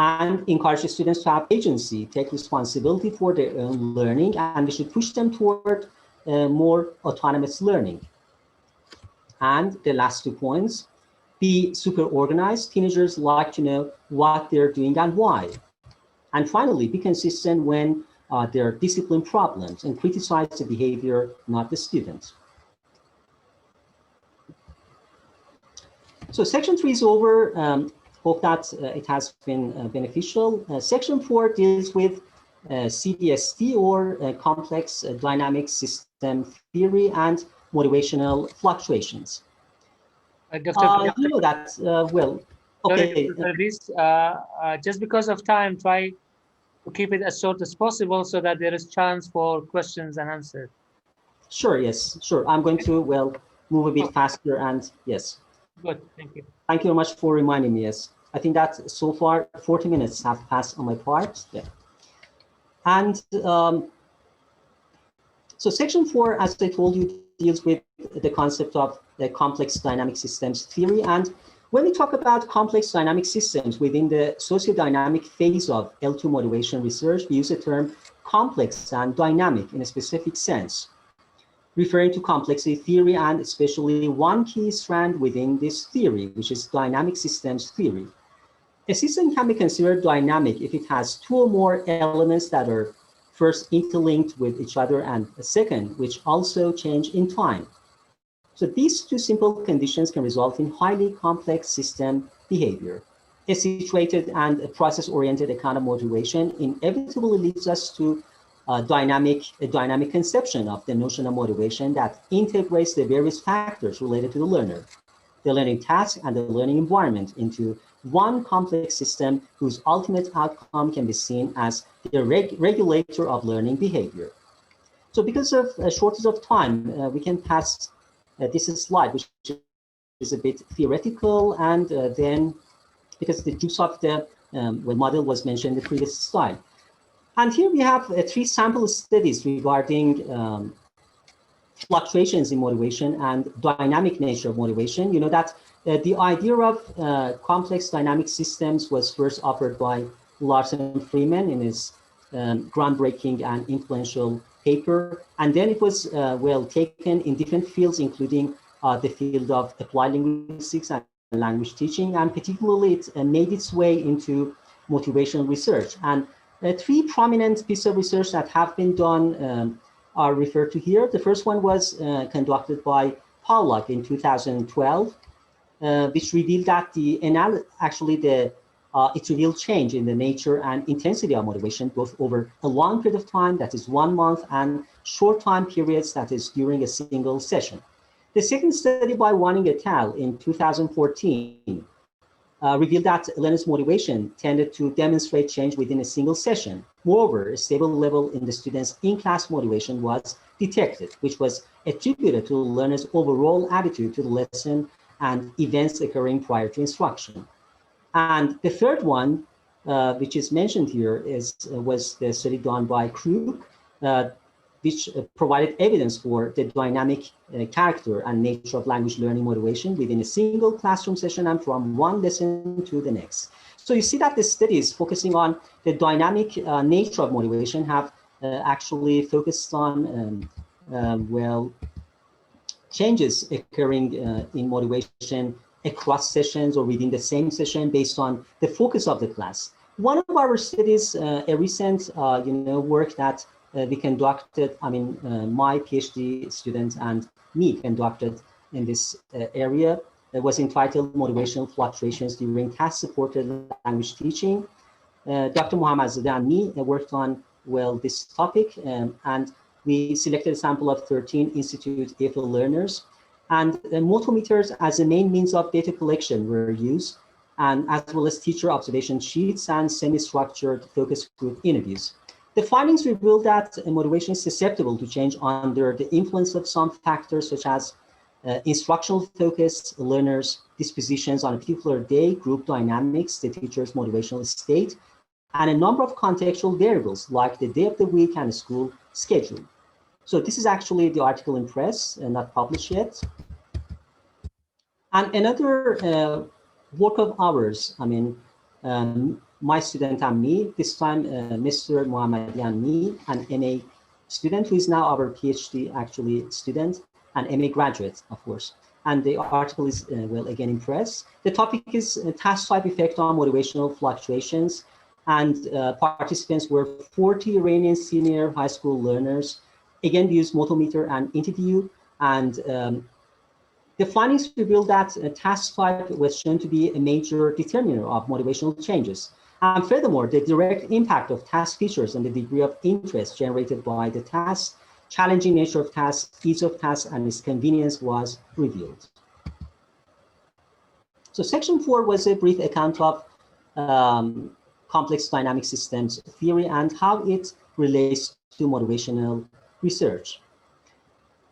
and encourage students to have agency, take responsibility for their own learning, and we should push them toward more autonomous learning. And the last 2 points, be super organized. Teenagers like to know what they're doing and why. And finally, be consistent when there are discipline problems and criticize the behavior, not the student. So section 3 is over. Hope that it has been beneficial. Section 4 deals with CDST, or complex dynamic system theory and motivational fluctuations. Dr. You know that, well, okay. Dr. Parviz, just because of time, try to keep it as short as possible so that there is chance for questions and answers. Sure, yes, sure. I'm going to, well, move a bit faster, and yes. Good, thank you. Thank you very much for reminding me, yes. I think that so far 40 minutes have passed on my part. Yeah. And so section 4, as I told you, deals with the concept of the complex dynamic systems theory. And when we talk about complex dynamic systems within the sociodynamic phase of L2 motivation research, we use the term complex and dynamic in a specific sense, referring to complexity theory and especially one key strand within this theory, which is dynamic systems theory. A system can be considered dynamic if it has 2 or more elements that are first interlinked with each other, and a second, which also change in time. So these 2 simple conditions can result in highly complex system behavior. A situated and a process-oriented account of motivation inevitably leads us to a dynamic conception of the notion of motivation that integrates the various factors related to the learner, the learning task, and the learning environment into one complex system whose ultimate outcome can be seen as the regulator of learning behavior. So because of a shortage of time, we can pass this slide, which is a bit theoretical, and then because the juice of the model was mentioned in the previous slide. And here we have 3 sample studies regarding fluctuations in motivation and dynamic nature of motivation. You know that the idea of complex dynamic systems was first offered by Larsen Freeman in his groundbreaking and influential paper. And then it was well taken in different fields, including the field of applied linguistics and language teaching, and particularly it made its way into motivational research. And 3 prominent pieces of research that have been done are referred to here. The first one was conducted by Pollack in 2012, which revealed that it revealed change in the nature and intensity of motivation, both over a long period of time, that is 1 month, and short time periods, that is during a single session. The second study by Wanning et al. In 2014 revealed that learners' motivation tended to demonstrate change within a single session. Moreover, a stable level in the students' in-class motivation was detected, which was attributed to the learners' overall attitude to the lesson and events occurring prior to instruction. And the third one, which is mentioned here, was the study done by Krug, which provided evidence for the dynamic character and nature of language learning motivation within a single classroom session and from one lesson to the next. So you see that the studies focusing on the dynamic nature of motivation have actually focused on, well, changes occurring in motivation across sessions or within the same session based on the focus of the class. One of our studies, a recent work that we conducted, my PhD students and me conducted in this area, was entitled Motivational Fluctuations During Task-Supported Language Teaching. Dr. Mohammad Zadeh and me worked on, well, this topic, and we selected a sample of 13 Institute TEFL learners, and motometers as a main means of data collection were used, and as well as teacher observation sheets and semi-structured focus group interviews. The findings revealed that motivation is susceptible to change under the influence of some factors such as instructional focus, learners' dispositions on a particular day, group dynamics, the teacher's motivational state, and a number of contextual variables like the day of the week and school schedule. So this is actually the article in press, not published yet. And another work of ours, my student and me, this time Mr. Mohammadi and me, an MA student who is now our PhD actually student, and MA graduate, of course. And the article is, well, again, in press. The topic is task type effect on motivational fluctuations. And participants were 40 Iranian senior high school learners. Again, we used Motometer and interview. And the findings revealed that task type was shown to be a major determiner of motivational changes. And furthermore, the direct impact of task features and the degree of interest generated by the task, challenging nature of tasks, ease of tasks, and its convenience was revealed. So section 4 was a brief account of complex dynamic systems theory and how it relates to motivational research.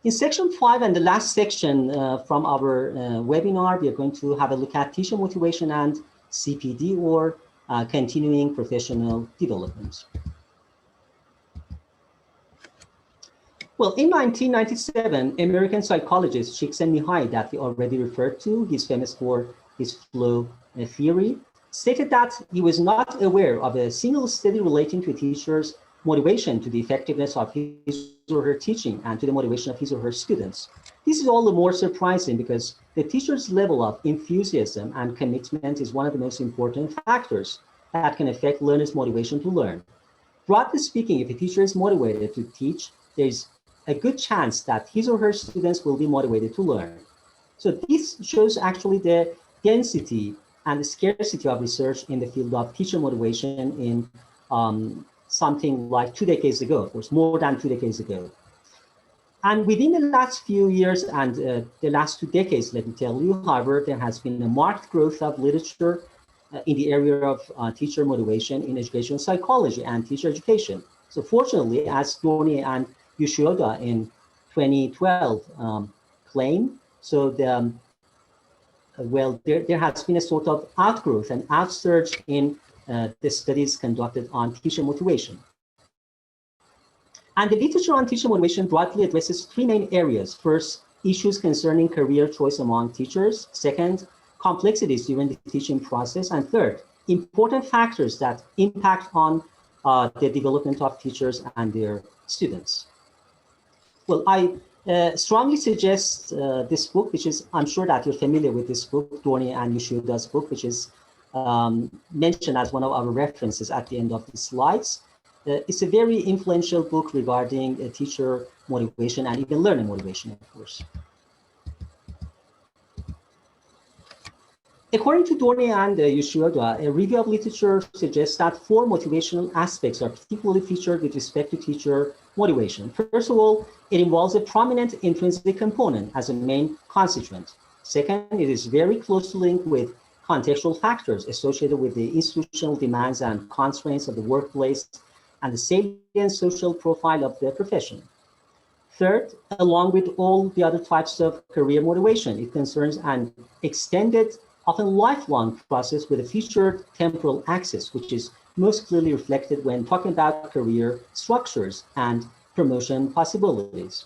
In section 5 and the last section from our webinar, we are going to have a look at teacher motivation and CPD, or continuing professional development. Well, in 1997, American psychologist Csikszentmihalyi, that we already referred to, he's famous for his flow theory, stated that he was not aware of a single study relating to a teacher's motivation to the effectiveness of his or her teaching and to the motivation of his or her students. This is all the more surprising because the teacher's level of enthusiasm and commitment is one of the most important factors that can affect learners' motivation to learn. Broadly speaking, if a teacher is motivated to teach, there's a good chance that his or her students will be motivated to learn. So this shows actually the density and the scarcity of research in the field of teacher motivation in something like 2 decades ago, of course, more than 2 decades ago. And within the last few years and the last 2 decades, let me tell you, however, there has been a marked growth of literature in the area of teacher motivation in educational psychology and teacher education. So fortunately, as Dornier and Yoshioda in 2012 claim, so the well, there has been a sort of outgrowth and outsurge in the studies conducted on teacher motivation. And the literature on teacher motivation broadly addresses 3 main areas. First, issues concerning career choice among teachers. Second, complexities during the teaching process. And third, important factors that impact on the development of teachers and their students. Well, I strongly suggest this book, which is, I'm sure that you're familiar with this book, Dornier and Yoshioda's book, which is mentioned as one of our references at the end of the slides. It's a very influential book regarding teacher motivation and even learner motivation, of course. According to Dornier and Yoshioda, a review of literature suggests that 4 motivational aspects are particularly featured with respect to teacher motivation. First of all, it involves a prominent intrinsic component as a main constituent. Second, it is very closely linked with contextual factors associated with the institutional demands and constraints of the workplace and the salient social profile of the profession. Third, along with all the other types of career motivation, it concerns an extended, often lifelong process with a featured temporal axis, which is most clearly reflected when talking about career structures and promotion possibilities.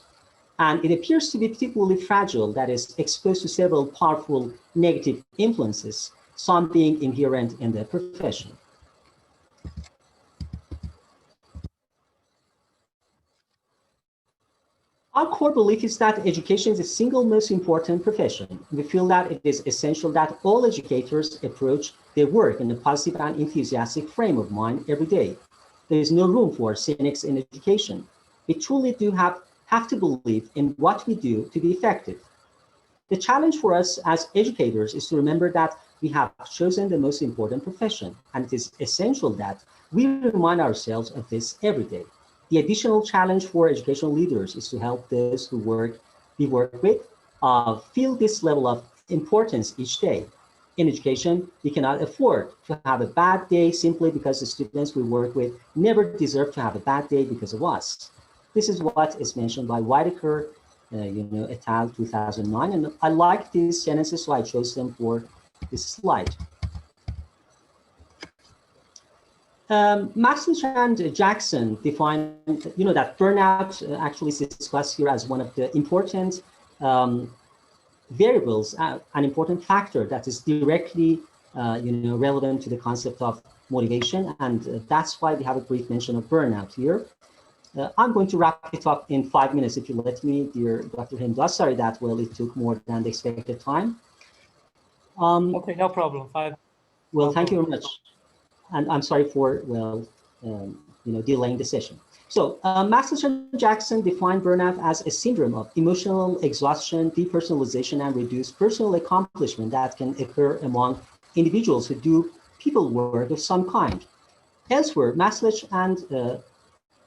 And it appears to be particularly fragile, that is exposed to several powerful negative influences, some being inherent in the profession. Our core belief is that education is the single most important profession. We feel that it is essential that all educators approach their work in a positive and enthusiastic frame of mind every day. There is no room for cynics in education. We truly do have to believe in what we do to be effective. The challenge for us as educators is to remember that we have chosen the most important profession, and it is essential that we remind ourselves of this every day. The additional challenge for educational leaders is to help those who we work with feel this level of importance each day. In education, we cannot afford to have a bad day simply because the students we work with never deserve to have a bad day because of us. This is what is mentioned by Whitaker, et al. 2009, and I like these sentences, so I chose them for this slide. Maxwell and Jackson define, that burnout actually is discussed here as one of the important variables, an important factor that is directly relevant to the concept of motivation, and that's why we have a brief mention of burnout here. I'm going to wrap it up in 5 minutes, if you let me, dear Dr. Hemda. Sorry that, well, it took more than the expected time. Okay, no problem. Well, thank you very much. And I'm sorry for, well, delaying the session. So Maslow and Jackson defined burnout as a syndrome of emotional exhaustion, depersonalization, and reduced personal accomplishment that can occur among individuals who do people work of some kind. Elsewhere, Maslow and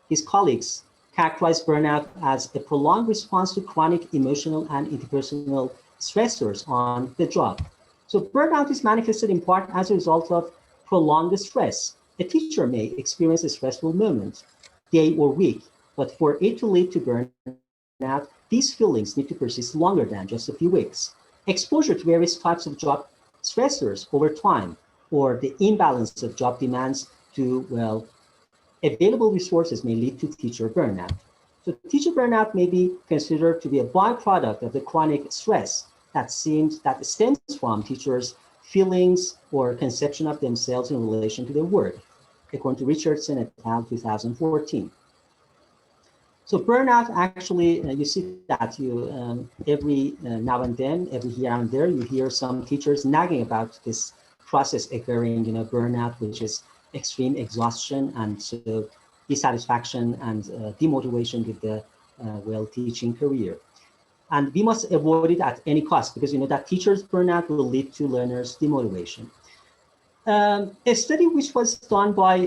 his colleagues characterize burnout as a prolonged response to chronic emotional and interpersonal stressors on the job. So burnout is manifested in part as a result of prolonged stress. A teacher may experience a stressful moment, day or week, but for it to lead to burnout, these feelings need to persist longer than just a few weeks. Exposure to various types of job stressors over time, or the imbalance of job demands to, well, available resources may lead to teacher burnout. So teacher burnout may be considered to be a byproduct of the chronic stress that stems from teachers' feelings or conception of themselves in relation to their work, according to Richardson et al. 2014. So burnout, actually, you see that every now and then, every here and there, you hear some teachers nagging about this process occurring, burnout, which is extreme exhaustion and so dissatisfaction and demotivation with the teaching career. And we must avoid it at any cost, because that teachers' burnout will lead to learners' demotivation. A study which was done by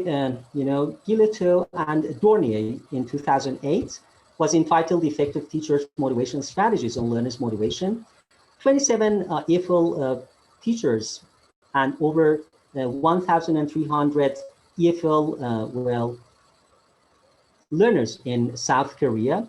Guilleteau and Dornier in 2008 was entitled "Effective Teachers' Motivation Strategies on Learners' Motivation." 27 EFL teachers and over 1,300 EFL learners in South Korea.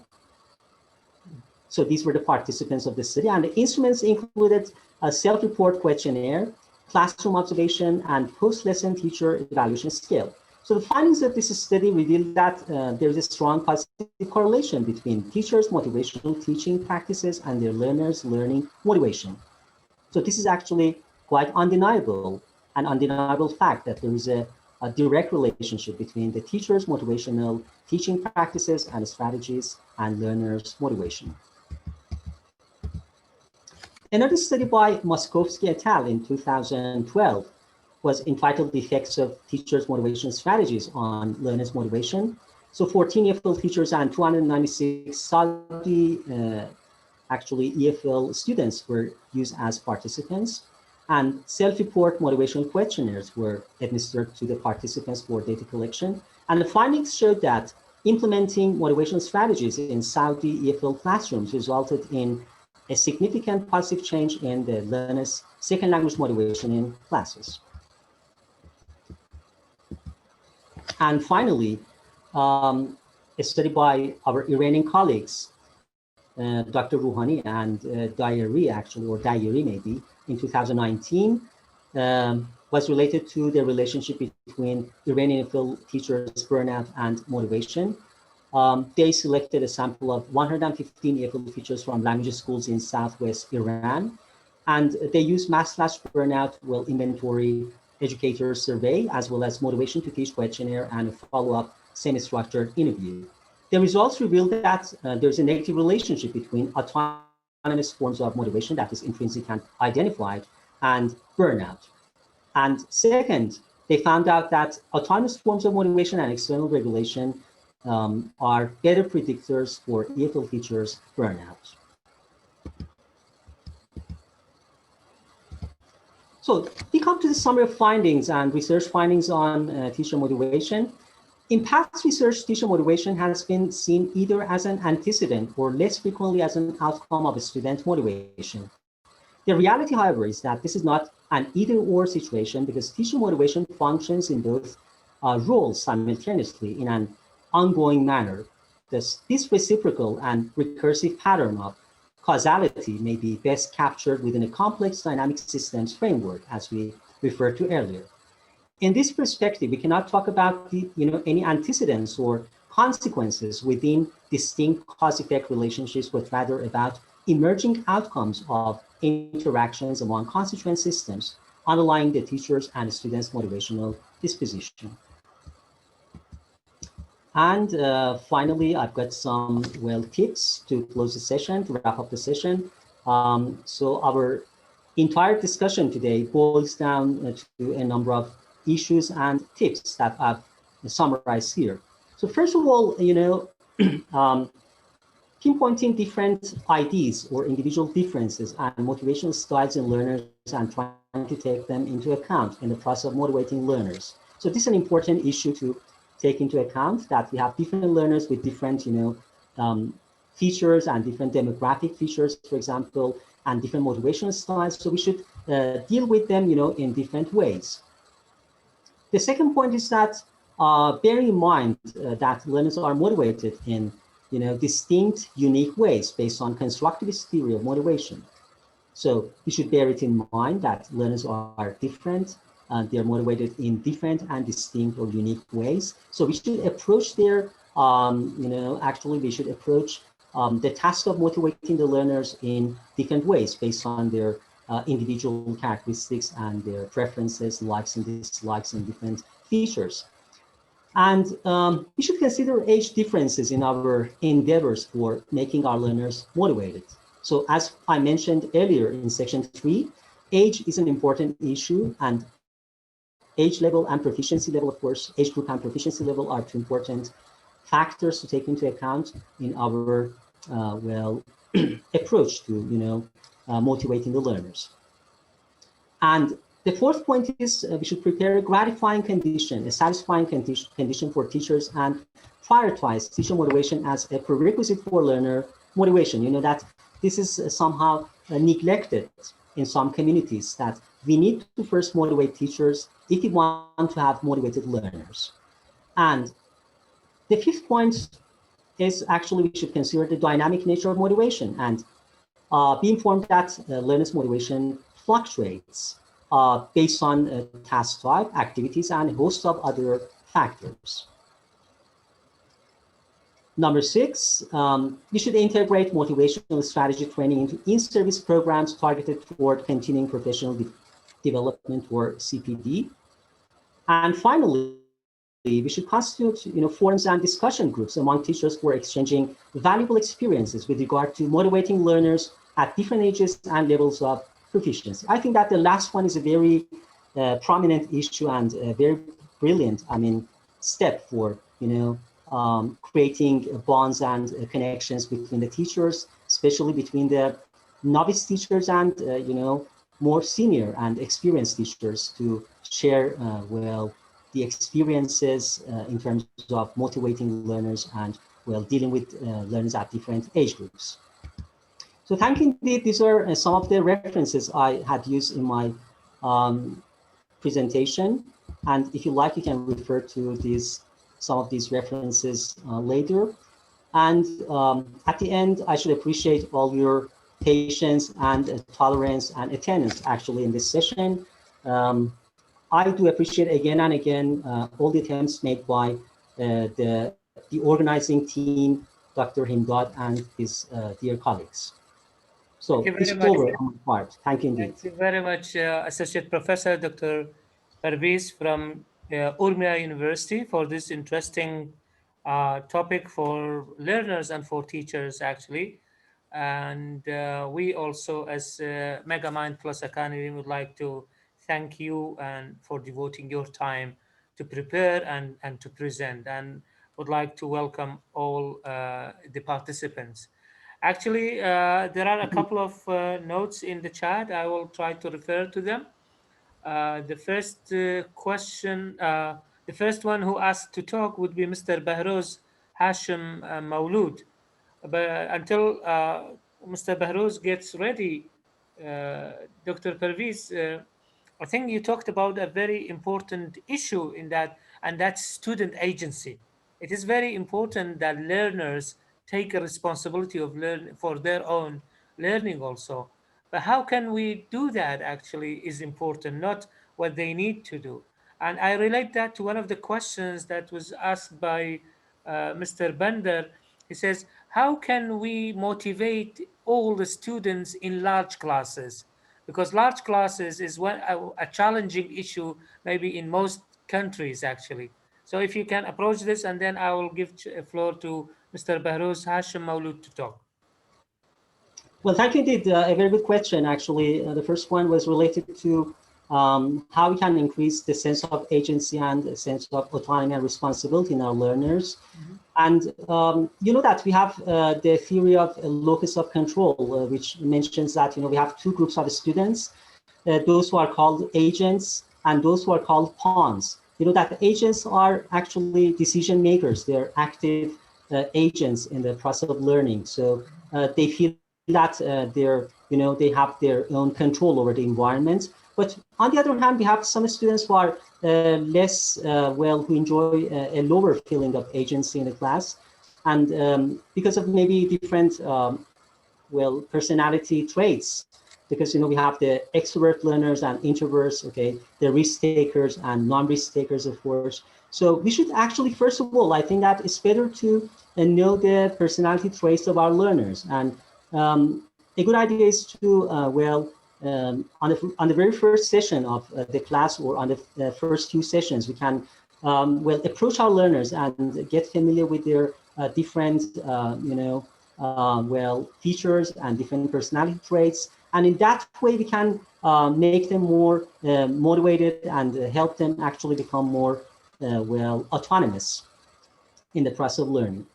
So these were the participants of the study, and the instruments included a self-report questionnaire, classroom observation, and post-lesson teacher evaluation scale. So the findings of this study revealed that there's a strong positive correlation between teachers' motivational teaching practices and their learners' learning motivation. So this is actually quite undeniable, an undeniable fact that there is a direct relationship between the teacher's motivational teaching practices and strategies and learners' motivation. Another study by Moskovsky et al. In 2012 was entitled "The Effects of Teachers' Motivation Strategies on Learners' Motivation." So 14 EFL teachers and 296 Saudi EFL students were used as participants, and self-report motivational questionnaires were administered to the participants for data collection. And the findings showed that implementing motivational strategies in Saudi EFL classrooms resulted in a significant positive change in the learners' second language motivation in classes. And finally, a study by our Iranian colleagues, Dr. Rouhani and Dayeri, Dayeri maybe, in 2019, was related to the relationship between Iranian EFL teachers' burnout and motivation. They selected a sample of 115 EFL teachers from language schools in Southwest Iran, and they used mass burnout inventory educator survey, as well as motivation to teach questionnaire and a follow-up semi-structured interview. The results revealed that there's a negative relationship between autonomous forms of motivation that is intrinsic and identified and burnout. And second, they found out that autonomous forms of motivation and external regulation are better predictors for EFL teachers' burnout. So we come to the summary of findings and research findings on teacher motivation. In past research, teacher motivation has been seen either as an antecedent or less frequently as an outcome of a student motivation. The reality, however, is that this is not an either-or situation, because teacher motivation functions in both roles simultaneously in an ongoing manner. This reciprocal and recursive pattern of causality may be best captured within a complex dynamic systems framework, as we referred to earlier. In this perspective, we cannot talk about any antecedents or consequences within distinct cause-effect relationships, but rather about emerging outcomes of interactions among constituent systems underlying the teachers and students' motivational disposition. And finally, I've got some tips to close the session, to wrap up the session. So our entire discussion today boils down to a number of issues and tips that I've summarized here. So first of all, pinpointing different ideas or individual differences and motivational styles in learners and trying to take them into account in the process of motivating learners. So this is an important issue to take into account, that we have different learners with different, features and different demographic features, for example, and different motivational styles. So we should deal with them, in different ways. The second point is that bear in mind that learners are motivated in distinct, unique ways based on constructivist theory of motivation. So we should bear it in mind that learners are different, and they're motivated in different and distinct or unique ways. So we should approach we should approach the task of motivating the learners in different ways based on their individual characteristics and their preferences, likes and dislikes, and different features. And we should consider age differences in our endeavors for making our learners motivated. So as I mentioned earlier in section 3, age is an important issue, and age level and proficiency level, of course, age group and proficiency level are two important factors to take into account in our, approach to, motivating the learners. And the fourth point is we should prepare a gratifying condition, a satisfying condition for teachers, and prioritize teacher motivation as a prerequisite for learner motivation. That this is somehow neglected in some communities, that we need to first motivate teachers if we want to have motivated learners. And the fifth point is actually we should consider the dynamic nature of motivation and be informed that learners' motivation fluctuates based on task type, activities, and a host of other factors. Number 6, we should integrate motivational strategy training into in-service programs targeted toward continuing professional development, or CPD. And finally, we should constitute forums and discussion groups among teachers for exchanging valuable experiences with regard to motivating learners at different ages and levels of proficiency. I think that the last one is a very prominent issue and a very brilliant, step for creating bonds and connections between the teachers, especially between the novice teachers and more senior and experienced teachers, to share the experiences in terms of motivating learners and dealing with learners at different age groups. So thank you indeed. These are some of the references I had used in my presentation. And if you like, you can refer to some of these references later. And at the end, I should appreciate all your patience and tolerance and attendance actually in this session. I do appreciate again and again all the attempts made by the organizing team, Dr. Himdad and his dear colleagues. So this is over on my part. Thank you indeed. Thank you very much, Associate Professor Dr. Parviz from Urmia University, for this interesting topic for learners and for teachers, actually. And we also, as MegaMind Plus Academy, would like to thank you and for devoting your time to prepare and to present, and would like to welcome all the participants. Actually, there are a couple of notes in the chat. I will try to refer to them. The first question, the first one who asked to talk would be Mr. Bahroz Hashim Maulud. But until Mr. Bahroz gets ready, Dr. Parviz, I think you talked about a very important issue in that, and that's student agency. It is very important that learners take a responsibility of learn for their own learning also. But how can we do that actually is important, not what they need to do. And I relate that to one of the questions that was asked by Mr. Bender. He says, how can we motivate all the students in large classes? because large classes is a challenging issue maybe in most countries actually. So if you can approach this, and then I will give floor to Mr. Bahrouz Hashim Maulud to talk. Well, thank you indeed. A very good question, actually. The first one was related to how we can increase the sense of agency and a sense of autonomy and responsibility in our learners. And you know that we have the theory of locus of control, which mentions that, we have two groups of students, those who are called agents and those who are called pawns. You know that the agents are actually decision makers. They're active agents in the process of learning. So they feel that they have their own control over the environment. But on the other hand, we have some students who are less who enjoy a lower feeling of agency in the class, and because of maybe different personality traits. Because we have the extrovert learners and introverts, okay, the risk takers and non-risk takers, of course. So we should actually, first of all, I think that it's better to know the personality traits of our learners. And a good idea is to, on the very first session of the class, or on the first few sessions, we can, approach our learners and get familiar with their different, features and different personality traits. And in that way, we can make them more motivated and help them actually become more, autonomous in the process of learning.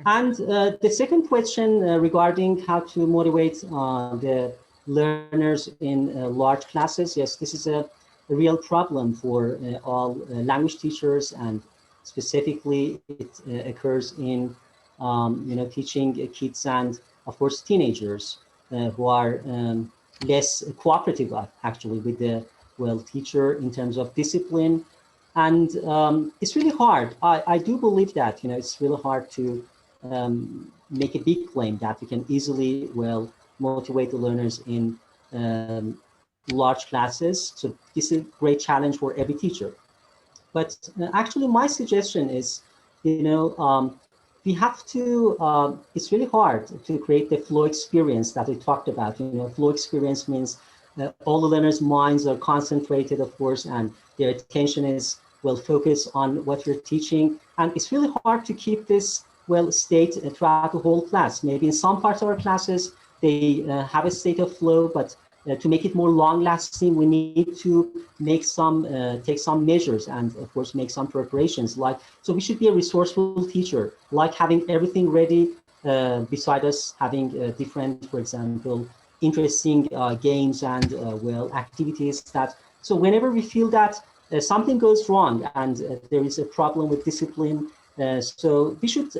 And the second question regarding how to motivate the learners in large classes, yes, this is a real problem for all language teachers, and specifically it occurs in teaching kids and, of course, teenagers who are less cooperative actually with the teacher in terms of discipline. And it's really hard. I do believe that it's really hard to make a big claim that we can easily motivate the learners in large classes. So this is a great challenge for every teacher. But actually, my suggestion is, we have to, it's really hard to create the flow experience that we talked about. Flow experience means all the learners' minds are concentrated, of course, and their attention is focused on what you're teaching. And it's really hard to keep this state throughout the whole class. Maybe in some parts of our classes, they have a state of flow, but to make it more long-lasting, we need to make take some measures and, of course, make some preparations. So we should be a resourceful teacher, like having everything ready beside us, having different, for example, interesting games and activities. So whenever we feel that something goes wrong and there is a problem with discipline, so we should,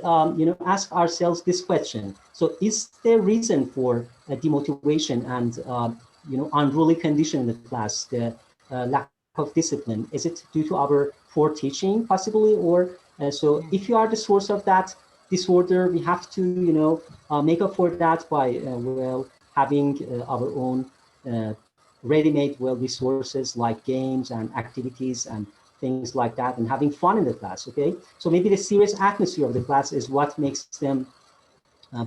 ask ourselves this question. So is there reason for demotivation and unruly condition in the class, the lack of discipline? Is it due to our poor teaching, possibly? Or so if you are the source of that disorder, we have to, make up for that by, having our own ready-made, resources like games and activities and things like that, and having fun in the class, okay? So maybe the serious atmosphere of the class is what makes them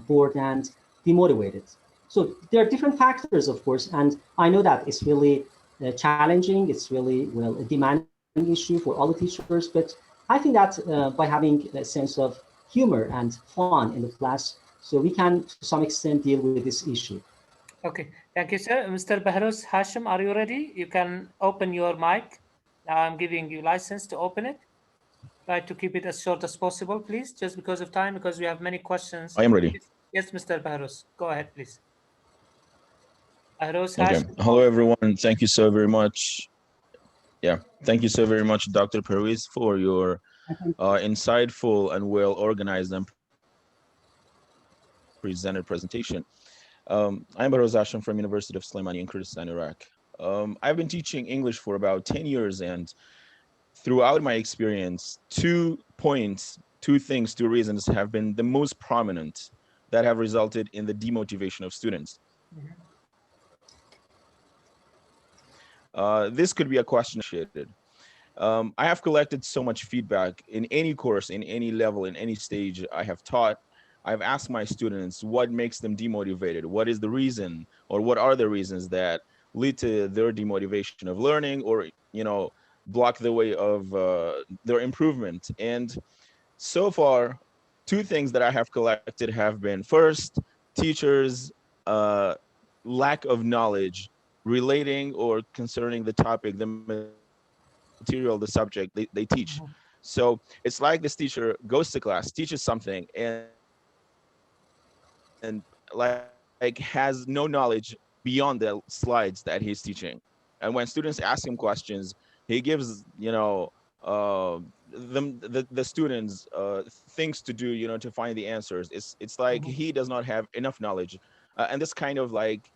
bored and demotivated. So there are different factors, of course, and I know that it's really challenging. It's really, a demanding issue for all the teachers, but I think that by having a sense of humor and fun in the class, so we can, to some extent, deal with this issue. Okay, thank you, sir. Mr. Bahrouz Hashim, are you ready? You can open your mic. Now I'm giving you license to open it. Try to keep it as short as possible, please, just because of time, because we have many questions. I am ready. Yes, Mr. Bahrouz, go ahead, please. Bahrouz Okay. Hashim. Hello, everyone. Thank you so very much. Yeah, thank you so very much, Dr. Parviz, for your insightful and well-organized and presented presentation. I'm Bahrouz Hashim from University of Sulaimani in Kurdistan, Iraq. I've been teaching English for about 10 years, and throughout my experience, 2 reasons have been the most prominent that have resulted in the demotivation of students. This could be a question shaded. I have collected so much feedback in any course, in any level, in any stage I have taught. I've asked my students what makes them demotivated, what is the reason, or what are the reasons that lead to their demotivation of learning, or block the way of their improvement. And so far, two things that I have collected have been: first, teachers lack of knowledge relating or concerning the topic, the material, the subject they teach. So it's like this teacher goes to class, teaches something, and like has no knowledge beyond the slides that he's teaching. And when students ask him questions, he gives, the students things to do, to find the answers. It's like he does not have enough knowledge, and this kind of like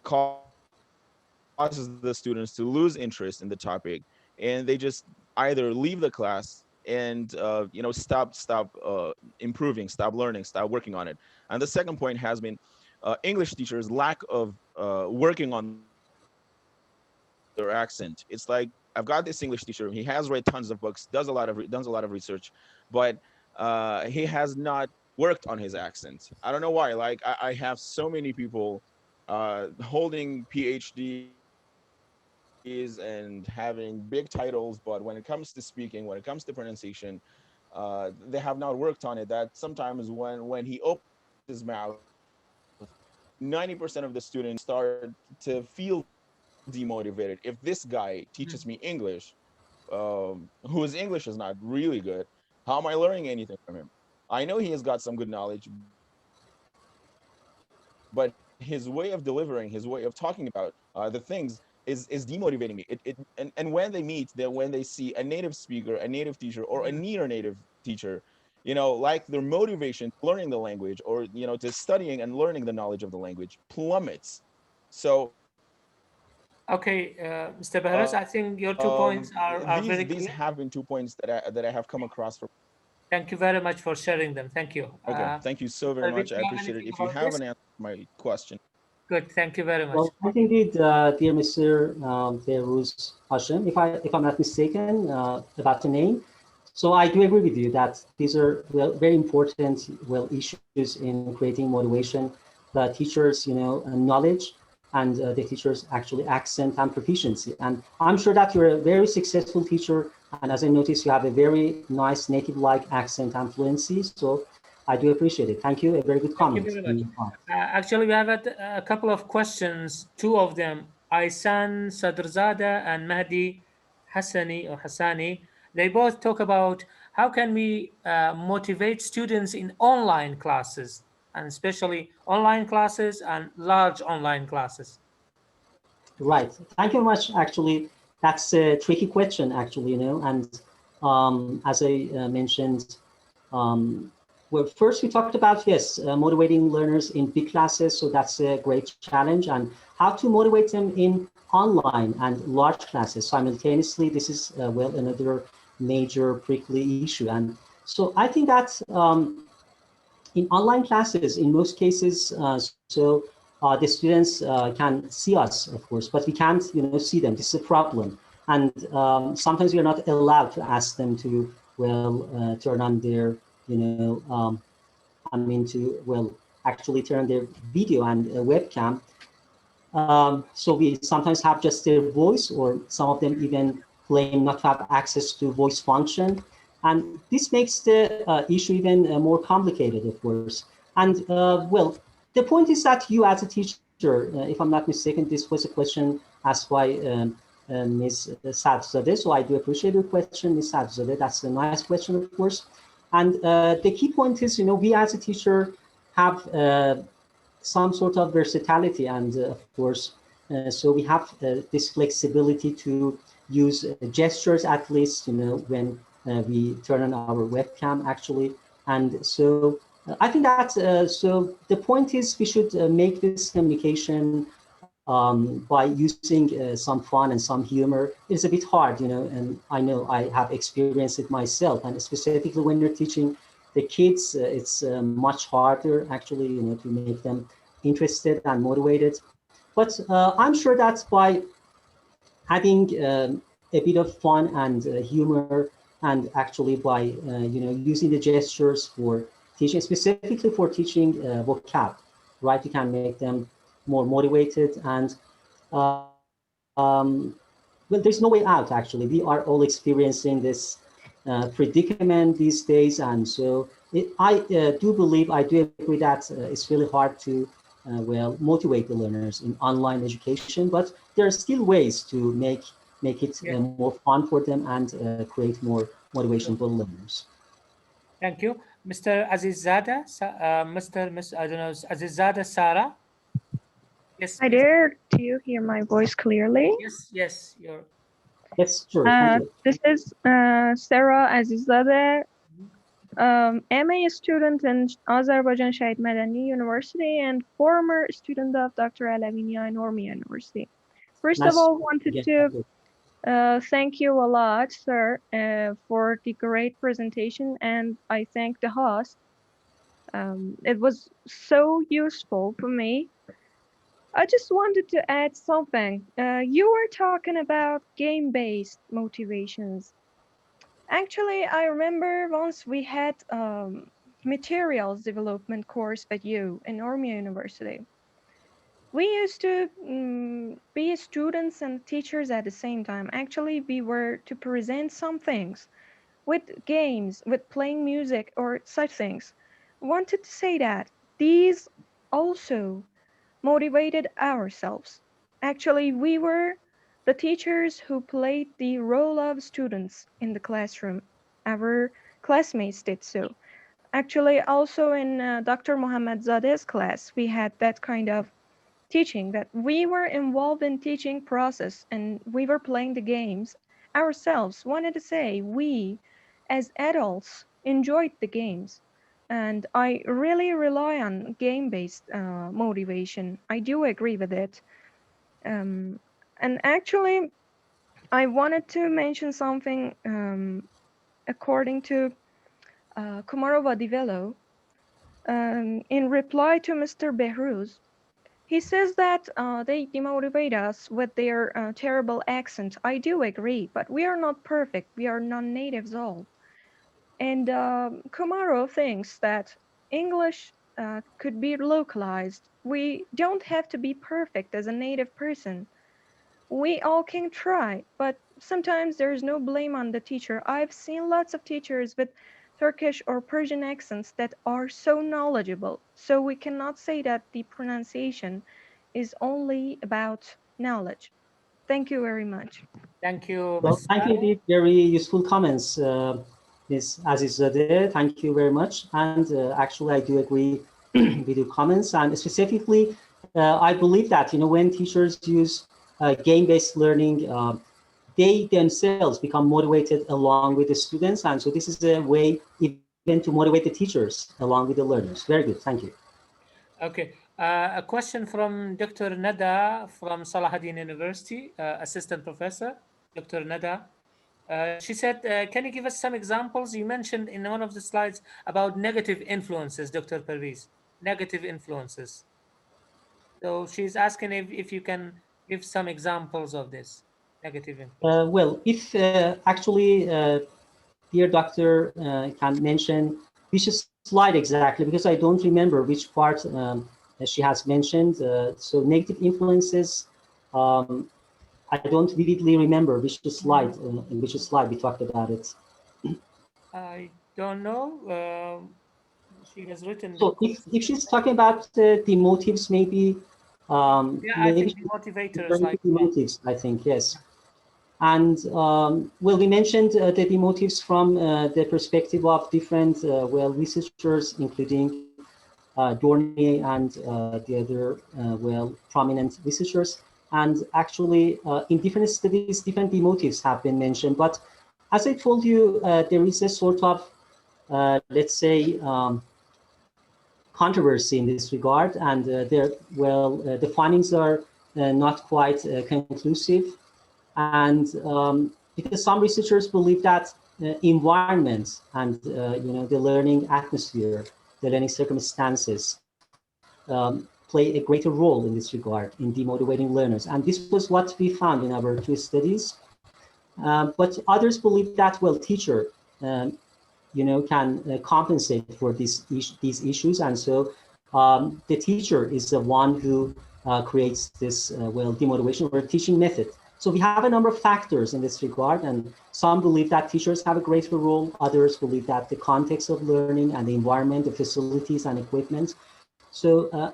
causes the students to lose interest in the topic, and they just either leave the class and stop improving, stop learning, stop working on it. And the second point has been English teachers lack of working on their accent. It's like, I've got this English teacher, he has read tons of books, does a lot of research, but he has not worked on his accent. I don't know why. Like, I have so many people holding PhDs and having big titles, but when it comes to speaking, when it comes to pronunciation, they have not worked on it. That sometimes when he opens his mouth, 90% of the students start to feel demotivated. If this guy teaches me English, whose English is not really good, how am I learning anything from him? I know he has got some good knowledge, but his way of delivering, his way of talking about the things is demotivating me. And when they meet, when they see a native speaker, a native teacher, or a near native teacher, like their motivation to learning the language, or to studying and learning the language plummets. So Okay, Mr. Behrouz, I think your 2 points are these very have clear. been 2 points that I have come across from. Thank you very much for sharing them. Thank you. Okay, thank you so very Parviz, much. I you have appreciate it. anything If you about have this? an answer to my question. Good. Thank you very much. Well, I think indeed, dear Mr. Behrouz Hashim, if I'm not mistaken about the name, so I do agree with you that these are very important issues in creating motivation. The teachers, knowledge, and the teachers actually accent and proficiency. And I'm sure that you're a very successful teacher. And as I noticed, you have a very nice native-like accent and fluency. So I do appreciate it. Thank you. A very good Thank you comment. very much. Actually, we have a couple of questions. Two of them, Aisan Sadrzada and Mahdi Hassani. They both talk about how can we motivate students in online classes, and especially online classes and large online classes. Right. Thank you very much. Actually, that's a tricky question, actually, and as I mentioned, well, first we talked about, yes, motivating learners in big classes. So that's a great challenge, and how to motivate them in online and large classes simultaneously. This is, another major prickly issue. And so I think that in online classes, in most cases, the students can see us, of course, but we can't, see them. This is a problem. And sometimes we are not allowed to ask them to, turn on their, actually turn their video and webcam. So we sometimes have just their voice, or some of them even claim not to have access to voice function. And this makes the issue even more complicated, of course. And the point is that you as a teacher, if I'm not mistaken, this was a question asked by Ms. Sadrzadeh. So I do appreciate your question, Ms. Sadrzadeh. That's a nice question, of course. And the key point is, we as a teacher have some sort of versatility, and of course, so we have this flexibility to use gestures, at least, when we turn on our webcam, actually. And so I think that, so the point is we should make this communication by using some fun and some humor. It's a bit hard, and I know I have experienced it myself, and specifically when you're teaching the kids, it's much harder, actually, to make them interested and motivated. But I'm sure that by having a bit of fun and humor, and actually by using the gestures for teaching, specifically for teaching vocab, right? You can make them more motivated. And well, there's no way out, actually. We are all experiencing this predicament these days. And so I do agree that it's really hard to, well, motivate the learners in online education, but there are still ways to make it more fun for them and create more motivation for learners. Thank you. Mr. Azizada, I don't know, Azizada Sara. Yes, Hi please. there. Do you hear my voice clearly? Yes, you're. Yes, sure. Thank you. This is Sarah Azizadeh, MA student in Azerbaijan Shahid Madani University and former student of Dr. Alavinia in Urmia University. First of Nice. all, wanted to thank you a lot, sir, for the great presentation, and I thank the host. It was so useful for me. I just wanted to add something. You were talking about game-based motivations. Actually, I remember once we had materials development course with you in Urmia University. We used to be students and teachers at the same time. Actually, we were to present some things with games, with playing music or such things. Wanted to say that these also motivated ourselves. Actually, we were the teachers who played the role of students in the classroom. Our classmates did so. Actually, also in Dr. Mohammed Zadeh's class, we had that kind of teaching that we were involved in teaching process and we were playing the games ourselves. Wanted to say we as adults enjoyed the games, and I really rely on game-based motivation. I do agree with it. And actually, I wanted to mention something according to Komarova Divelo. In reply to Mr. Behruz, he says that they demotivate us with their terrible accent. I do agree, but we are not perfect. We are non-natives all. And Kumaro thinks that English could be localized. We don't have to be perfect as a native person. We all can try, but sometimes there is no blame on the teacher. I've seen lots of teachers with Turkish or Persian accents that are so knowledgeable. So we cannot say that the pronunciation is only about knowledge. Thank you very much. Thank you, Well, Ms. thank you, Sara. indeed. Very useful comments, Ms. Azizadeh. Thank you very much. And actually, I do agree with your comments. And specifically, I believe that when teachers use game-based learning, they themselves become motivated along with the students. And so this is a way even to motivate the teachers along with the learners. Very good. Thank you. Okay. A question from Dr. Nada from Salahuddin University, assistant professor, Dr. Nada. She said, can you give us some examples? You mentioned in one of the slides about negative influences, Dr. Parviz, negative influences. So she's asking if you can give some examples of this negative influence. Well, if actually, dear doctor can mention which slide exactly, because I don't remember which part she has mentioned. So negative influences, I don't vividly remember which slide, in which slide we talked about it. I don't know. She has written the So course. if she's talking about the motives, maybe Yeah, I maybe think the motivators referring to like the motives, I think, yes. And well, we mentioned the motives from the perspective of different well researchers, including Dorney and the other well prominent researchers. And actually, in different studies, different motives have been mentioned. But as I told you, there is a sort of let's say controversy in this regard, and the findings are not quite conclusive. And because some researchers believe that environment and the learning atmosphere, the learning circumstances play a greater role in this regard in demotivating learners. And this was what we found in our two studies. But others believe that, well, teacher can compensate for these issues, and so the teacher is the one who creates this, demotivation or teaching method. So we have a number of factors in this regard, and some believe that teachers have a greater role. Others believe that the context of learning and the environment, the facilities and equipment. So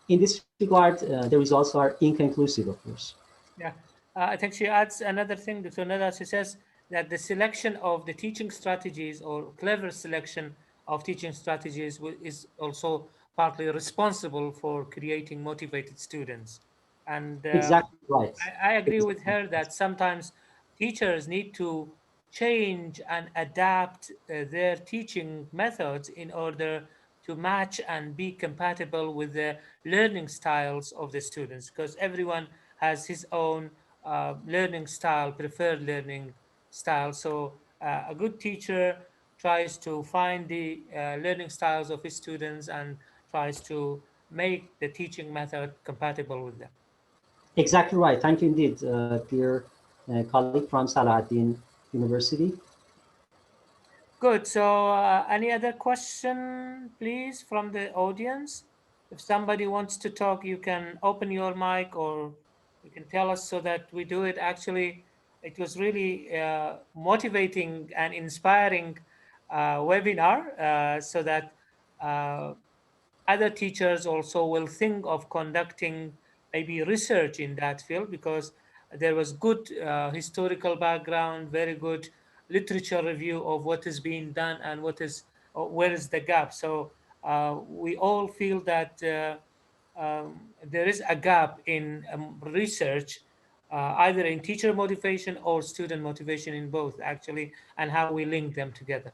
in this regard, the results are inconclusive, of course. Yeah, I think she adds another thing. Dr. Nada, she says that the selection of the teaching strategies or clever selection of teaching strategies is also partly responsible for creating motivated students. And Exactly right. I agree with her that sometimes teachers need to change and adapt their teaching methods in order to match and be compatible with the learning styles of the students, because everyone has his own learning style, preferred learning style. So a good teacher tries to find the learning styles of his students and tries to make the teaching method compatible with them. Exactly right. Thank you indeed, dear colleague from Salahuddin University. Good. So, any other question, please, from the audience? If somebody wants to talk, you can open your mic or you can tell us so that we do it. Actually, it was really motivating and inspiring webinar so that uh, other teachers also will think of conducting maybe research in that field, because there was good historical background, very good literature review of what is being done and what is where is the gap. So we all feel that there is a gap in research, either in teacher motivation or student motivation, in both actually, and how we link them together.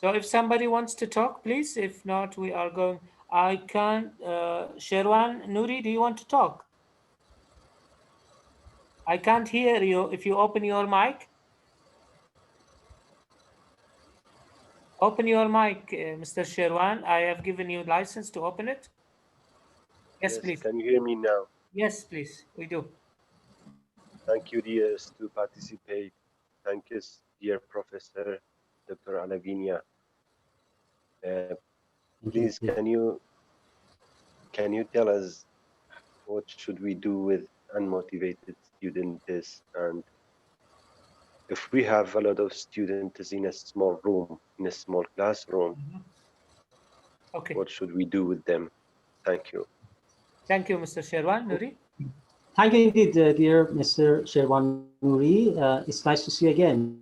So if somebody wants to talk, please. If not, we are going. I can't. Sherwan Nuri, do you want to talk? I can't hear you. If you open your mic, open your mic, Mr. Sherwan. I have given you license to open it. Yes, Yes, please. can you hear me now? Yes, please. We do. Thank you, dears, to participate. Thank you, dear Professor Dr. Alavinia. Uh, Thank you please, indeed. can you tell us what should we do with unmotivated students? And if we have a lot of students in a small room, in a small classroom, Mhm. Okay. what should we do with them? Thank you. Thank you, Mr. Sherwan Nuri. Thank you indeed, dear Mr. Sherwanuri. It's nice to see you again.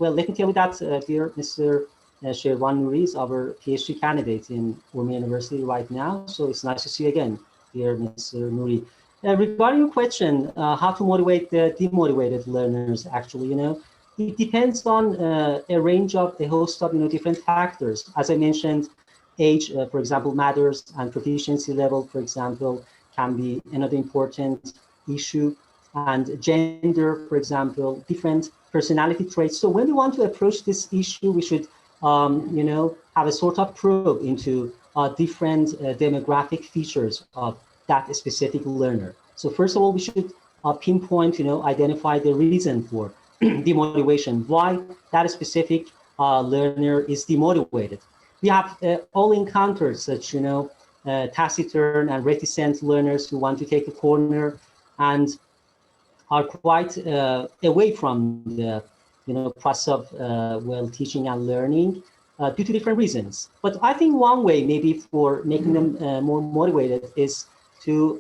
Well, let me tell you that, dear Mr. Sherwanuri is our PhD candidate in Urmia University right now. So it's nice to see you again, dear Mr. Nuri. Regarding your question, how to motivate the demotivated learners, actually, it depends on a range of a host of different factors. As I mentioned, age, for example, matters, and proficiency level, for example, can be another important issue, and gender, for example, different personality traits. So when we want to approach this issue, we should, have a sort of probe into different demographic features of that specific learner. So first of all, we should pinpoint, identify the reason for demotivation, why that specific learner is demotivated. We have all encountered such, taciturn and reticent learners who want to take a corner and are quite away from the, process of teaching and learning due to different reasons. But I think one way maybe for making them more motivated is to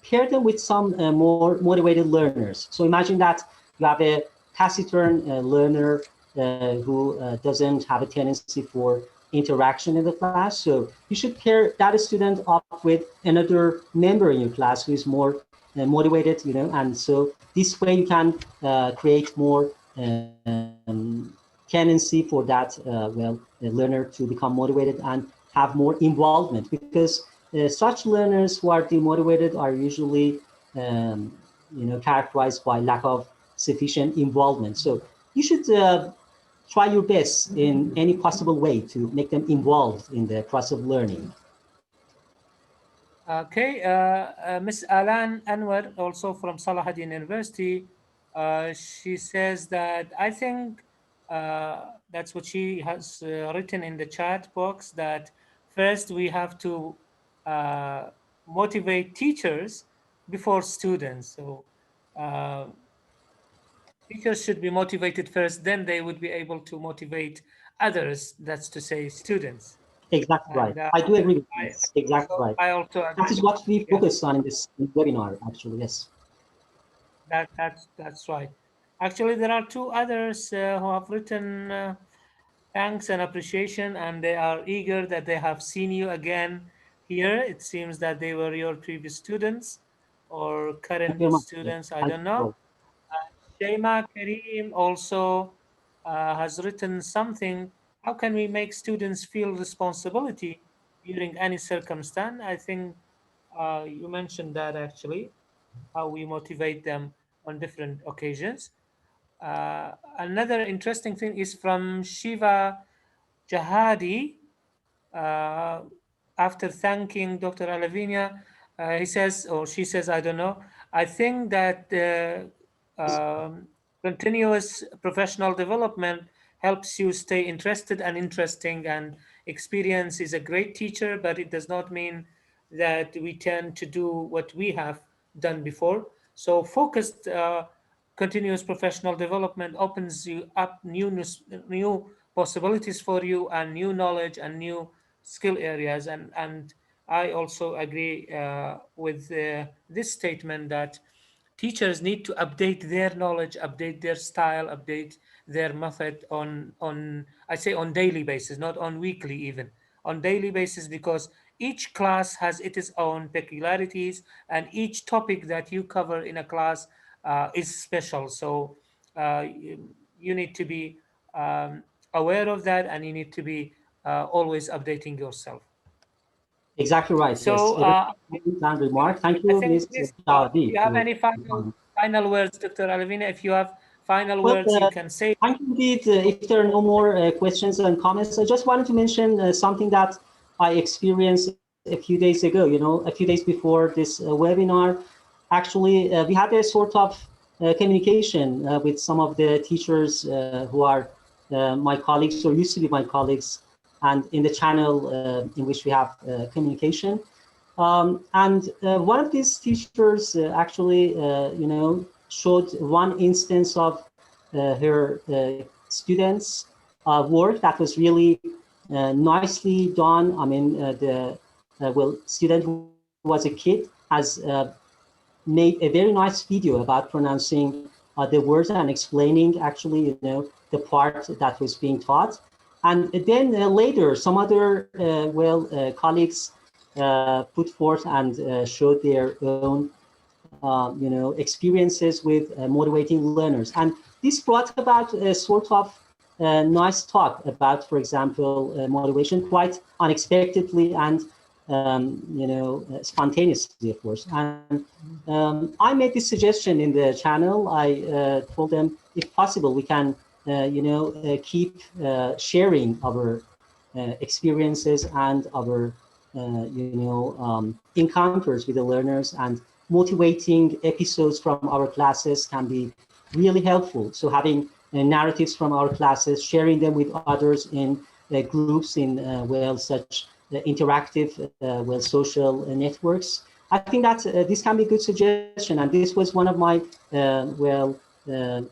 pair them with some more motivated learners. So imagine that you have a taciturn learner who doesn't have a tendency for interaction in the class. So you should pair that student up with another member in your class who is more motivated, and so this way you can create more tendency for that learner to become motivated and have more involvement, because such learners who are demotivated are usually characterized by lack of sufficient involvement. So you should try your best in any possible way to make them involved in the process of learning. Okay, Miss Alan Anwar, also from Salahuddin University, she says that I think that's what she has written in the chat box, that first we have to motivate teachers before students. So teachers should be motivated first, then they would be able to motivate others, that's to say students. Exactly right. And I do agree with this. Exactly right. I also That agree is with what we yeah, focus on in this webinar, actually. Yes. that's right. Actually, there are two others who have written thanks and appreciation, and they are eager that they have seen you again here. It seems that they were your previous students or Thank you very current much. Yes. students, I Thank don't you know. all. Shema Kareem also has written something. How can we make students feel responsibility during any circumstance? I think you mentioned that actually, how we motivate them on different occasions. Another interesting thing is from Shiva Jahadi. Uh, After thanking Dr. Alavinia, he says, or she says, I don't know, I think that continuous professional development helps you stay interested and interesting, and experience is a great teacher, but it does not mean that we tend to do what we have done before. So focused continuous professional development opens you up new possibilities for you, and new knowledge and new skill areas. And I also agree with this statement that teachers need to update their knowledge, update their style, update their method on I say on daily basis, not on weekly, even on daily basis, because each class has its own peculiarities, and each topic that you cover in a class is special. So you need to be aware of that, and you need to be always updating yourself. Exactly right. Yes. So A very important remark. Thank I you, think Ms. this, if Jawadi, you have for any final words, Dr. Alavina, if you have final well, words, you can say. thank you indeed. If there are no more questions and comments, I just wanted to mention something that I experienced a few days ago. You know, a few days before this webinar, actually, we had a sort of communication with some of the teachers who are my colleagues or used to be my colleagues, and in the channel in which we have communication. And one of these teachers actually, you know, showed one instance of her students' work that was really nicely done. I mean, the well, student who was a kid has made a very nice video about pronouncing the words and explaining actually, you know, the part that was being taught. And then later, some other colleagues put forth and showed their own, you know, experiences with motivating learners. And this brought about a sort of nice talk about, for example, motivation quite unexpectedly and you know, spontaneously, of course. And I made this suggestion in the channel. I told them, if possible, we can, you know, keep sharing our experiences and our, you know, encounters with the learners, and motivating episodes from our classes can be really helpful. So having narratives from our classes, sharing them with others in groups, in well, such interactive, well, social networks. I think that this can be a good suggestion, and this was one of my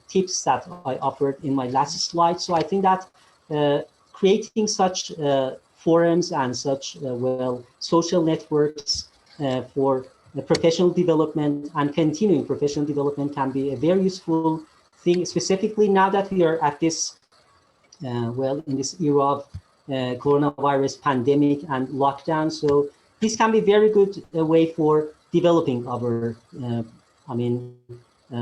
tips that I offered in my last slide. So I think that creating such forums and such social networks for professional development and continuing professional development can be a very useful thing, specifically now that we are at this in this era of coronavirus pandemic and lockdown. So this can be very good way for developing our, I mean,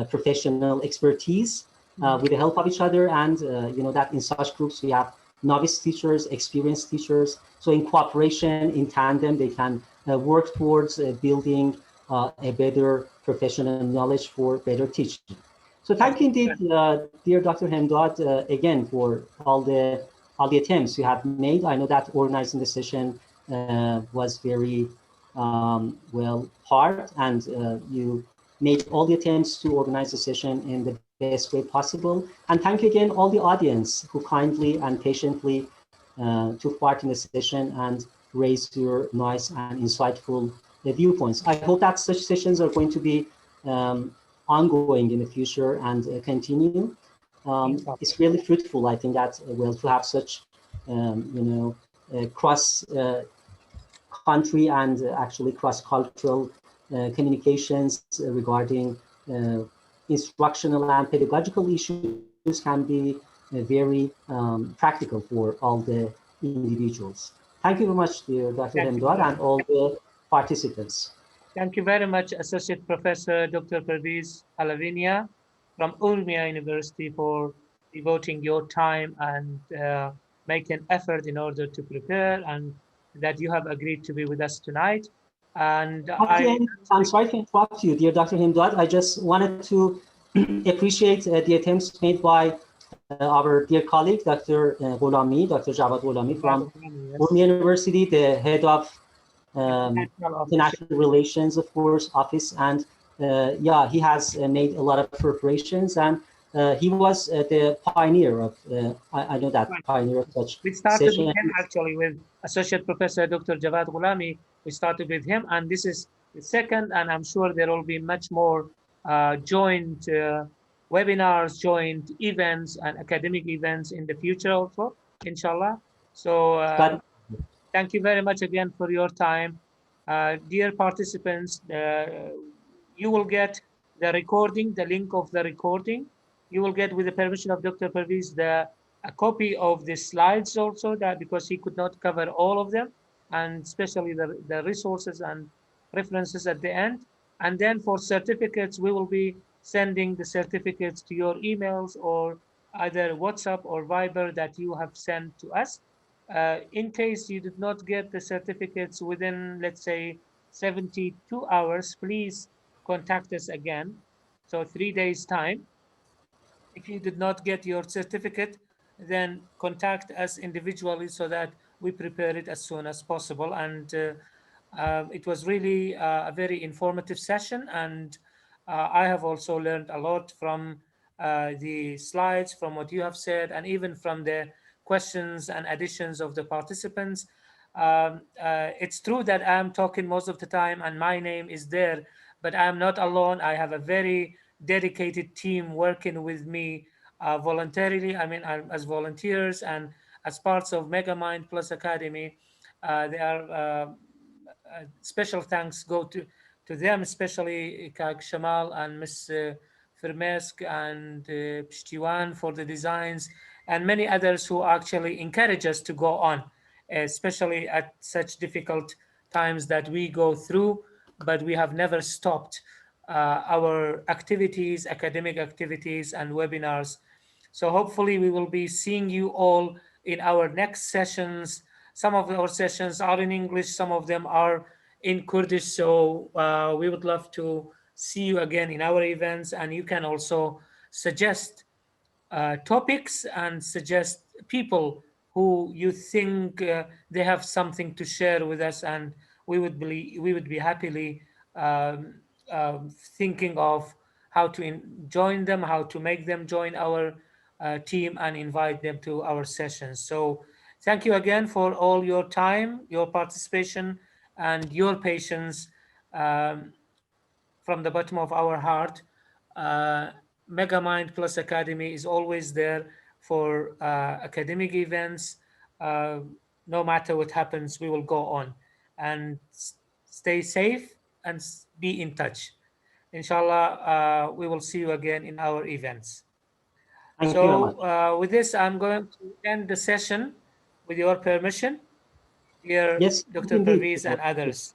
professional expertise with the help of each other. And you know that in such groups we have novice teachers, experienced teachers. So in cooperation, in tandem, they can work towards building a better professional knowledge for better teaching. So thank you indeed, dear Dr. Hemdad, again for all the attempts you have made. I know that organizing the session was very hard, and you made all the attempts to organize the session in the best way possible. And thank you again, all the audience who kindly and patiently took part in the session and raise your nice and insightful viewpoints. I hope that such sessions are going to be ongoing in the future and continue. It's really fruitful. I think that well, to have such cross country and actually cross cultural communications regarding instructional and pedagogical issues can be very practical for all the individuals. Thank you very much, dear Dr. Hemdad, and all the participants. Thank you very much, Associate Professor Dr. Parviz Alavinia from Urmia University, for devoting your time and making effort in order to prepare, and that you have agreed to be with us tonight. And I'm sorry to interrupt you, dear Dr. Hemdad. I just wanted to appreciate the attempts made by our dear colleague, Dr. Gholami, Dr. Javad Gholami from Urmia University, the head of international relations, of course, office. And yeah, he has made a lot of preparations, and he was the pioneer of, I know that, pioneer of such We started sessions. with him, actually, with Associate Professor Dr. Javad Gholami. We started with him, and this is the second, and I'm sure there will be much more joint webinars, joint events, and academic events in the future also, inshallah. So thank you very much again for your time. Dear participants, you will get the recording, the link of the recording. You will get, with the permission of Dr. Parviz, a copy of the slides also, that because he could not cover all of them, and especially the resources and references at the end. And then for certificates, we will be sending the certificates to your emails or either WhatsApp or Viber that you have sent to us. In case you did not get the certificates within, let's say, 72 hours, please contact us again. So 3 days time. If you did not get your certificate, then contact us individually so that we prepare it as soon as possible. And it was really a very informative session, and I have also learned a lot from the slides, from what you have said, and even from the questions and additions of the participants. It's true that I'm talking most of the time and my name is there, but I'm not alone. I have a very dedicated team working with me voluntarily. I mean, as volunteers and as parts of MegaMind Plus Academy. They are special thanks go to them, especially Kak Shamal and Miss Firmesk and Pshtiwan for the designs, and many others who actually encourage us to go on, especially at such difficult times that we go through, but we have never stopped our activities, academic activities and webinars. So hopefully we will be seeing you all in our next sessions. Some of our sessions are in English, some of them are in Kurdish. So we would love to see you again in our events, and you can also suggest topics and suggest people who you think they have something to share with us, and we would be happily thinking of how to join them, how to make them join our team and invite them to our sessions. So thank you again for all your time, your participation, and your patience. From the bottom of our heart, MegaMind Plus Academy is always there for academic events. No matter what happens, we will go on and stay safe and be in touch. Inshallah, we will see you again in our events. Thank you very So much. with this, I'm going to end the session with your permission, dear Yes, Dr. indeed. Parviz and others.